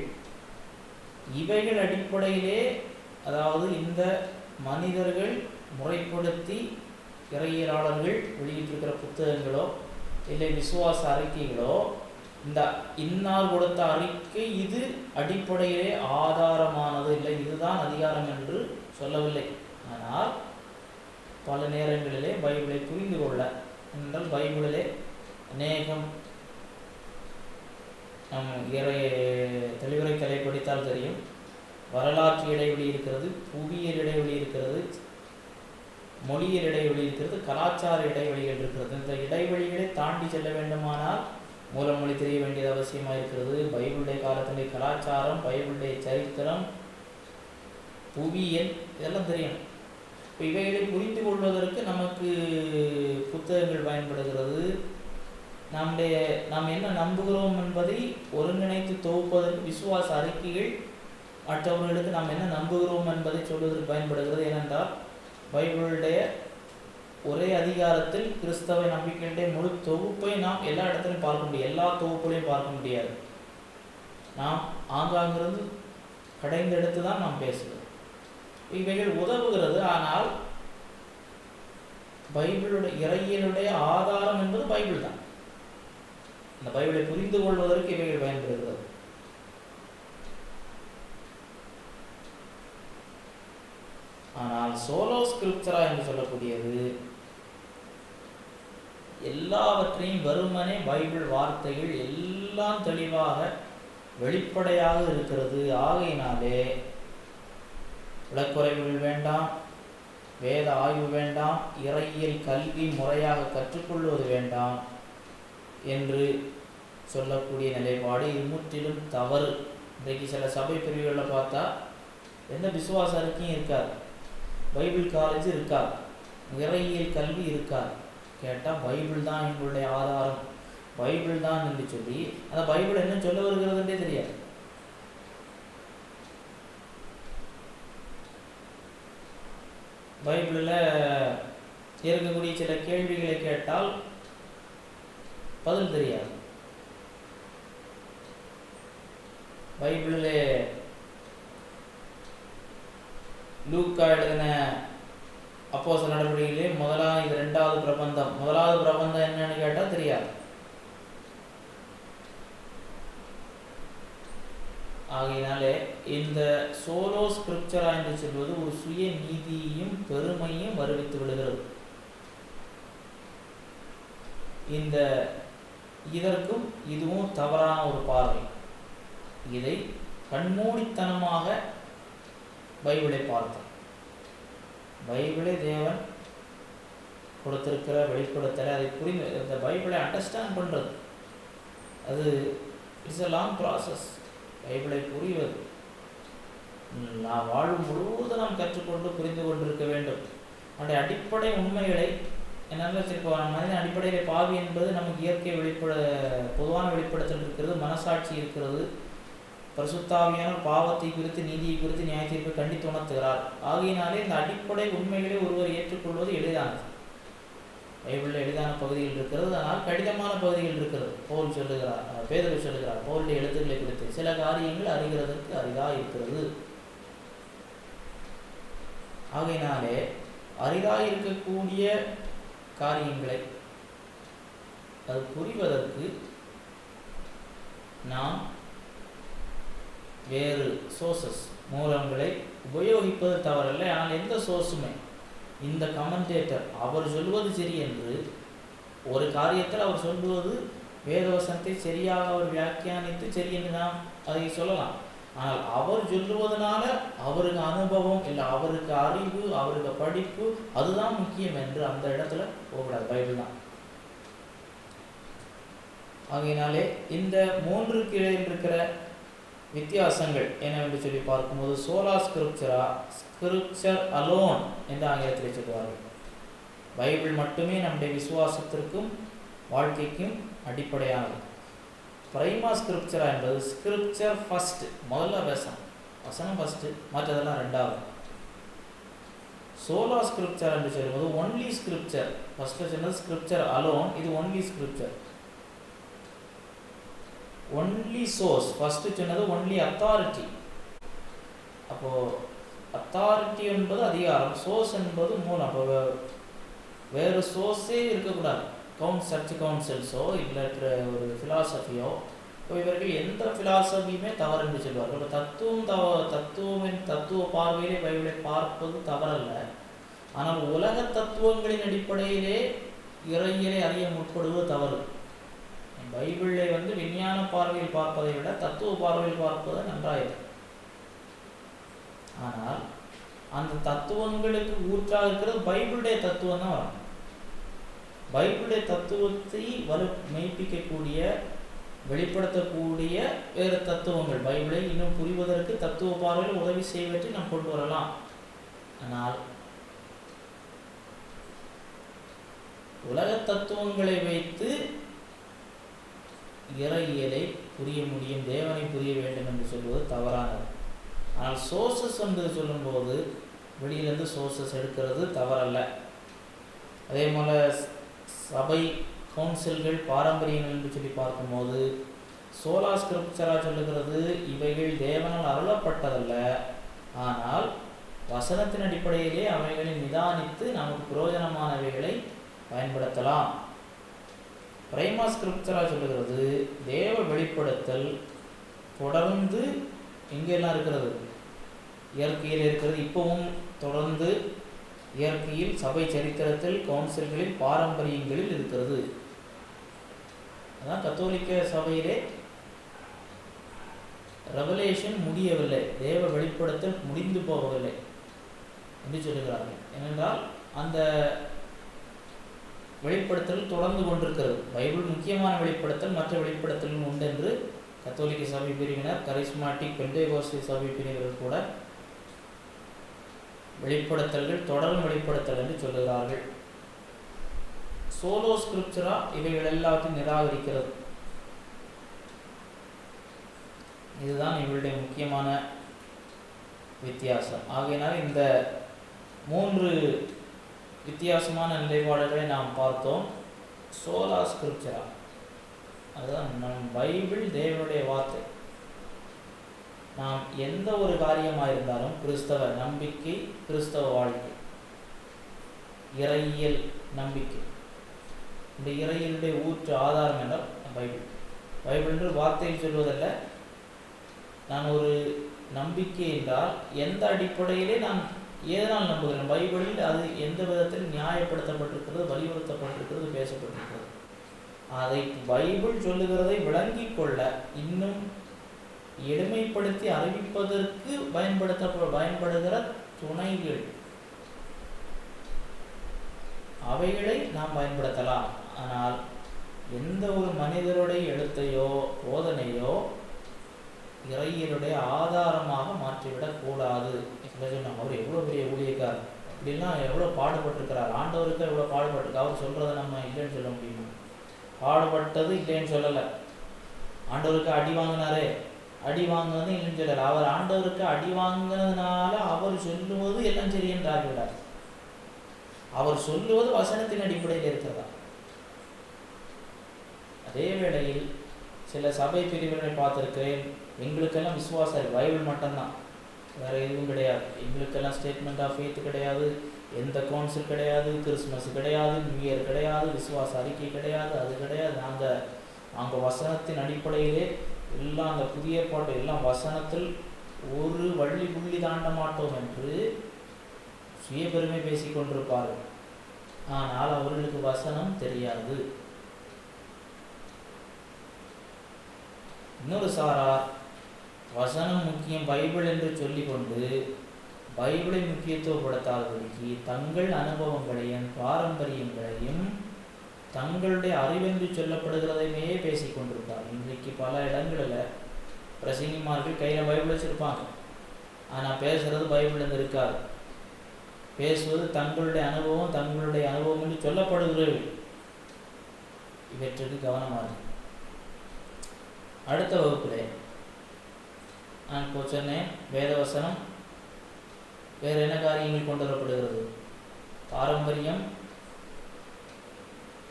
இவைகள் அடிப்படையிலே, அதாவது இந்த மனிதர்கள் முறைப்படுத்தி இறையியலாளர்கள் வெளியிட்டிருக்கிற புத்தகங்களோ இல்லை விசுவாச அறிக்கைகளோ, இந்த இன்னார் கொடுத்த அறிக்கை இது அடிப்படையிலே ஆதாரமானது இல்லை, இதுதான் அதிகாரம் என்று சொல்லவில்லை. ஆனால் பல நேரங்களிலே பைபிளை புரிந்து கொள்ள என்றால் பைபிளிலே அநேகம் தெளிவுரை கலை படித்தால் தெரியும், வரலாற்று இடைவெளி இருக்கிறது, புவியியல் இடைவெளி இருக்கிறது, மொழியியல் இடைவெளி இருக்கிறது, கலாச்சார இடைவெளிகள் இருக்கிறது. இந்த இடைவெளிகளை தாண்டி செல்ல வேண்டுமானால் மூலமொழி தெரிய வேண்டியது அவசியமாக இருக்கிறது. பைபிளுடைய காலத்தினுடைய கலாச்சாரம், பைபிளுடைய சரித்திரம், புவியியல் இதெல்லாம் தெரியணும். இப்போ இவைகளை புரிந்து கொள்வதற்கு நமக்கு புத்தகங்கள் பயன்படுகிறது. நாம் என்ன நம்புகிறோம் என்பதை ஒருங்கிணைத்து தொகுப்பதற்கு விசுவாச அறிக்கைகள் மற்றவர்களுக்கு நாம் என்ன நம்புகிறோம் என்பதை சொல்வதற்கு பயன்படுகிறது. ஏனென்றால் பைபிளுடைய ஒரே அதிகாரத்தில் கிறிஸ்தவ நம்பிக்கையுடைய முழு தொகுப்பை நாம் எல்லா இடத்துலையும் பார்க்க முடியும், எல்லா தொகுப்புலையும் பார்க்க முடியாது. நாம் ஆங்காங்கிருந்து கடைந்தெடுத்து தான் நாம் பேசுகிறோம். இவைகள் உதவுகிறது. ஆனால் பைபிளுடைய இறையியலுடைய ஆதாரம் என்பது பைபிள் தான். இந்த பைபிளை புரிந்து கொள்வதற்கு இவைகள் பயன்படுகிறது. ஆனால் சோலோ ஸ்கிரிப்சரா என்று சொல்லக்கூடியது எல்லாவற்றையும் வெறுமனே பைபிள் வார்த்தைகள் எல்லாம் தெளிவாக வெளிப்படையாக இருக்கிறது. ஆகையினாலே விளக்குறைவுகள் வேண்டாம், வேத ஆய்வு வேண்டாம், இறையியல் கல்வி முறையாக கற்றுக்கொள்வது வேண்டாம் என்று சொல்லக்கூடிய நிலைப்பாடு இது முற்றிலும் தவறு. இன்றைக்கு சில சபை பிரிவுகளில் பார்த்தா எந்த விசுவாச அறிக்கையும் இருக்காது, பைபிள் காலேஜ் இருக்காது, இறையியல் கல்வி இருக்காது. கேட்டால் பைபிள் தான் எங்களுடைய ஆதாரம், பைபிள் தான் என்று சொல்லி அந்த பைபிள் என்ன சொல்ல வருகிறதுன்றே தெரியாது. பைபிளில் இருக்கக்கூடிய சில கேள்விகளை கேட்டால் பதில் தெரியாது. பைபிளில் லூக்கா எழுதின அப்போஸ்தலர் நடவடிக்கையிலே இது 2வது பிரபந்தம், 1வது பிரபந்தம் என்னன்னு கேட்டால் தெரியாது. ஆகையினாலே இந்த சோலோ ஸ்கிரிப்சரா என்று சொல்வது ஒரு சுய நீதியையும் பெருமையும் வருவித்து விடுகிறது. இதற்கும் இதுவும் தவறான ஒரு பார்வை. இதை கண்மூடித்தனமாக பைபிளை பார்த்தோம். பைபிளை தேவன் கொடுத்திருக்கிற வெளிப்படுத்தலை அதை புரிந்து இந்த பைபிளை அண்டர்ஸ்டாண்ட் பண்ணுறது அது இட்ஸ் எ லாங் ப்ராசஸ். பைபிளை புரிவது நாம் வாழும் முழுவதும் நாம் கற்றுக்கொண்டு புரிந்து கொண்டிருக்க வேண்டும். அந்த அடிப்படை உண்மைகளை என்னால் இப்போ மனிதன் அடிப்படையில் பாவி என்பது நமக்கு இயற்கை பொதுவான வெளிப்படுத்தல் இருக்கிறது, மனசாட்சி இருக்கிறது. பரிசுத்தாவியான பாவத்தை குறித்து நீதியை குறித்து நியாய தீர்ப்பை கண்டித்து உணர்த்துகிறார். ஆகையினாலே இந்த அடிப்படை உண்மைகளை ஒருவர் ஏற்றுக்கொள்வது எளிதானது. பைபிளில் எளிதான பகுதிகள் இருக்கிறது, ஆனால் கடினமான பகுதிகள் இருக்கிறது. பவுல் சொல்லுகிறார், பேதுரு சொல்லுகிறார், பவுலுடைய எழுத்துக்களை குறித்து சில காரியங்கள் அறிகிறதற்கு அரிதாக இருக்கிறது. ஆகையினாலே அரிதாக இருக்கக்கூடிய காரியங்களை அது புரிவதற்கு நாம் வேறு சோர்சஸ் மூலங்களை உபயோகிப்பது தவறில்லை. ஆனால் எந்த சோர்ஸுமே இந்த கமெண்டேட்டர் அவர் சொல்வது சரி என்று ஒரு காரியத்தில் அவர் சொல்வது வேதவசனத்தை சரியாக அவர் வியாக்கியானித்து சரி என்று நாம் அதை சொல்லலாம். ஆனால் அவர் சொல்லுவதனால அவருக்கு அனுபவம் இல்லை, அவருக்கு அறிவு, அவருக்கு படிப்பு அதுதான் முக்கியம் என்று அந்த இடத்துல போகக்கூடாது. பைபிள் தான். ஆகையினாலே இந்த 3க்கு இடையில் இருக்கிற வித்தியாசங்கள் என்னவென்று சொல்லி பார்க்கும்போது சோலா ஸ்கிரிப்சரா, ஸ்கிரிப்சர் அலோன் என்று ஆங்கிலத்தில் சொல்லுவார்கள். பைபிள் மட்டுமே நம்முடைய விசுவாசத்திற்கும் வாழ்க்கைக்கும் அடிப்படையானது. பிரைமா ஸ்கிரிப்சரா என்பது ஸ்கிரிப்சர் ஃபர்ஸ்ட், முதல்ல வசனம் ஃபர்ஸ்ட், மற்றதெல்லாம் 2வது. சோலா ஸ்கிரிப்சர் என்று சொல்லும்போது ஒன்லி ஸ்கிரிப்சர். ஃபர்ஸ்ட்ல சொன்னது ஸ்கிரிப்சர் அலோன், இது only scripture. Only source, first சொன்னது ஒன்லி அத்தாரிட்டி. அப்போ அத்தாரிட்டி என்பது அதிகாரம், சோர்ஸ் என்பது மூலம். அப்போ வேறு சோர்ஸே இருக்கக்கூடாது. சர்ச் கவுன்சில்ஸோ இல்லை ஒரு ஃபிலாசபியோ, இப்போ இவர்கள் எந்த ஃபிலாசபியுமே தவறு என்று சொல்வார்கள். இப்போ தத்துவ பார்வையிலே பைபிளை பார்ப்பது தவறல்ல. ஆனால் உலக தத்துவங்களின் அடிப்படையிலே இறையியலை அறிய முற்படுவது தவறு. பைபிளை விஞ்ஞான பார்வையில் பார்ப்பதை விட தத்துவ பார்வையில் பார்ப்பது நன்றாயிருக்கும். ஆனால் அந்த தத்துவங்களுக்கு ஊற்றாக இருக்கிறது பைபிளுடைய தத்துவம் தான் வரும். பைபிளுடைய தத்துவத்தை மெய்ப்பிக்கக்கூடிய வெளிப்படுத்தக்கூடிய வேறு தத்துவங்கள் பைபிளை இன்னும் புரிவதற்கு தத்துவ பார்வையில் உதவி செய்வதை நாம் கொண்டு வரலாம். ஆனால் உலக தத்துவங்களை வைத்து இறையியலை புரிய முடியும், தேவனை புரிய வேண்டும் என்று சொல்வது தவறானது. ஆனால் சோர்சஸ் என்று சொல்லும்போது வெளியிலிருந்து சோர்சஸ் எடுக்கிறது தவறல்ல. அதே போல் சபை கவுன்சில்கள் பாரம்பரியங்கள் என்று சொல்லி பார்க்கும்போது சோலா ஸ்கிரிப்சரா சொல்லுகிறது இவைகள் தேவனால் அருளப்பட்டதல்ல, ஆனால் வசனத்தின் அடிப்படையிலே அவைகளை நிதானித்து நமக்கு பிரயோஜனமானவைகளை பயன்படுத்தலாம். பிரைமா ஸ்கிரிப்சரா சொல்லுகிறது தேவ வெளிப்படுத்தல் தொடர்ந்து எங்கெல்லாம் இருக்கிறது, இயற்கையில் இருக்கிறது, இப்பவும் தொடர்ந்து இயற்கையில், சபை சரித்திரத்தில், கவுன்சில்களில், பாரம்பரியங்களில் இருக்கிறது. அதான் கத்தோலிக்க சபையிலே ரெவலேஷன் முடியவில்லை, தேவ வெளிப்படுத்தல் முடிந்து போகவில்லை என்று சொல்லுகிறார்கள். ஏனென்றால் அந்த வெளிப்படுத்தல் தொடர்ந்து கொண்டிருக்கிறது. பைபிள் முக்கியமான வெளிப்படுத்தல், மற்ற வெளிப்படுத்தலும் உண்டு என்று கத்தோலிக்க சபை பிரிவினர், கரிஸ்மாட்டிக், பெந்தேகோஸ்தே சபை பிரிவினர் கூட வெளிப்படுத்தல்கள் தொடரும் வெளிப்படுத்தல் என்று சொல்லுகிறார்கள். சோலோ ஸ்கிரிப்சரா இவைகள் எல்லாத்தையும் நிராகரிக்கிறது. இதுதான் இவருடைய முக்கியமான வித்தியாசம். ஆகையினால் இந்த 3 வித்தியாசமான நிலைப்பாடுகளை நாம் பார்த்தோம். சோலா ஸ்கிரிப்சரா, அதுதான் நம் பைபிள் தேவனுடைய வார்த்தை. நாம் எந்த ஒரு காரியமாக இருந்தாலும், கிறிஸ்தவ நம்பிக்கை, கிறிஸ்தவ வாழ்க்கை, இறையியல் நம்பிக்கை, இந்த இறையியலுடைய ஊற்று ஆதாரம் என்றால் பைபிள். பைபிள் என்று வார்த்தையில் சொல்வதல்ல, நான் ஒரு நம்பிக்கை என்றால் எந்த அடிப்படையிலே நான் எதனால் நம்புகிறேன், பைபிளில் அது எந்த விதத்தில் நியாயப்படுத்தப்பட்டிருக்கிறது, வலியுறுத்தப்பட்டிருக்கிறது, பேசப்பட்டிருக்கிறது. அதை பைபிள் சொல்லுகிறதை விளங்கிக் கொள்ள இன்னும் எளிமைப்படுத்தி அறிவிப்பதற்கு பயன்படுகிற துணைகள், அவைகளை நாம் பயன்படுத்தலாம். ஆனால் எந்த ஒரு மனிதருடைய எழுத்தையோ போதனையோ இறையியலுடைய ஆதாரமாக மாற்றிவிடக் கூடாது. அவர் எவ்வளோ பெரிய ஊழியக்காரர், அப்படிலாம் எவ்வளோ பாடுபட்டிருக்கிறார், ஆண்டவருக்கு எவ்வளோ பாடுபட்டிருக்கார், அவர் சொல்கிறத நம்ம இல்லைன்னு சொல்ல முடியுமா? பாடுபட்டது இல்லைன்னு சொல்லலை. ஆண்டவருக்கு அடி வாங்கினாரே, அடி வாங்கினது இல்லைன்னு சொல்லலை. அவர் ஆண்டவருக்கு அடி வாங்கினதுனால அவர் சொல்லுவது எல்லாம் சரி என்று ஆகிவிடார். அவர் சொல்லுவது வசனத்தின் அடிப்படையில் இருக்கிறதா. அதே வேளையில் சில சபை பிரிவினை பார்த்துருக்கிறேன். எங்களுக்கெல்லாம் விசுவாசம் பைபிள் மட்டும்தான், வேறு எதுவும் கிடையாது. எங்களுக்கெல்லாம் ஸ்டேட்மெண்ட் ஆஃப் ஃபெய்த் கிடையாது, எந்த கவுன்சில் கிடையாது, கிறிஸ்மஸ் கிடையாது, நியூ இயர் கிடையாது, விசுவாச அறிக்கை கிடையாது, அது கிடையாது. நாங்கள் வசனத்தின் அடிப்படையிலே எல்லாம், அந்த புதிய பாட்டு எல்லாம் வசனத்தில் ஒரு வள்ளி புள்ளி தாண்ட மாட்டோம் என்று சுய பெருமை பேசி கொண்டிருப்பார்கள். ஆனால் அவர்களுக்கு வசனம் தெரியாது. இன்னொரு சாரார் வசனம் முக்கியம், பைபிள் என்று சொல்லிக்கொண்டு பைபிளை முக்கியத்துவப்படுத்தாதபடிக்கு தங்கள் அனுபவங்களையும் பாரம்பரியங்களையும் தங்களுடைய அறிவென்று சொல்லப்படுகிறதையுமே பேசிக்கொண்டிருப்பார். இன்றைக்கு பல இடங்களில் பிரசங்கிமார்கள் கையில் பைபிள் வச்சுருப்பாங்க, ஆனால் பேசுகிறது பைபிள் என்று இருக்காது. பேசுவது தங்களுடைய அனுபவம் என்று சொல்லப்படுகிறது. இவற்றுக்கு கவனமாக. அடுத்த வகுப்பிலே நான் இப்போ சொன்னேன், வேதவசனம் வேறு என்ன காரியங்கள் கொண்டு வரப்படுகிறது? பாரம்பரியம்,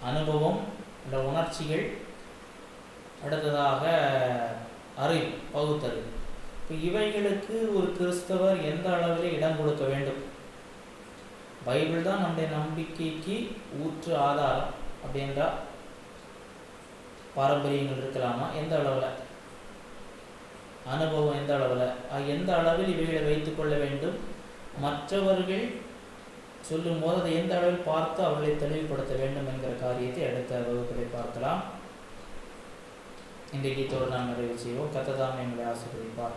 அனுபவம், இந்த உணர்ச்சிகள், அடுத்ததாக அறிவு, பகுத்தறிவு. இப்போ இவைகளுக்கு ஒரு கிறிஸ்தவர் எந்த அளவில் இடம் கொடுக்க வேண்டும்? பைபிள் தான் நம்முடைய நம்பிக்கைக்கு ஊற்று ஆதாரம் அப்படின்றா பாரம்பரியங்கள் இருக்கலாமா? எந்த அளவில்? அனுபவம் எந்த அளவில்? எந்த அளவில் இவைகளை வைத்துக்கொள்ள வேண்டும்? மற்றவர்கள் சொல்லும் போது அதை எந்த அளவில் பார்த்து அவர்களை தெளிவுபடுத்த வேண்டும் என்கிற காரியத்தை அடுத்த வகுப்பிலே பார்க்கலாம். இன்றைக்கு இதோடு நாம் நிறைவு செய்வோம். கர்த்தர் தாமே எங்களை ஆசீர்வதிப்பார்.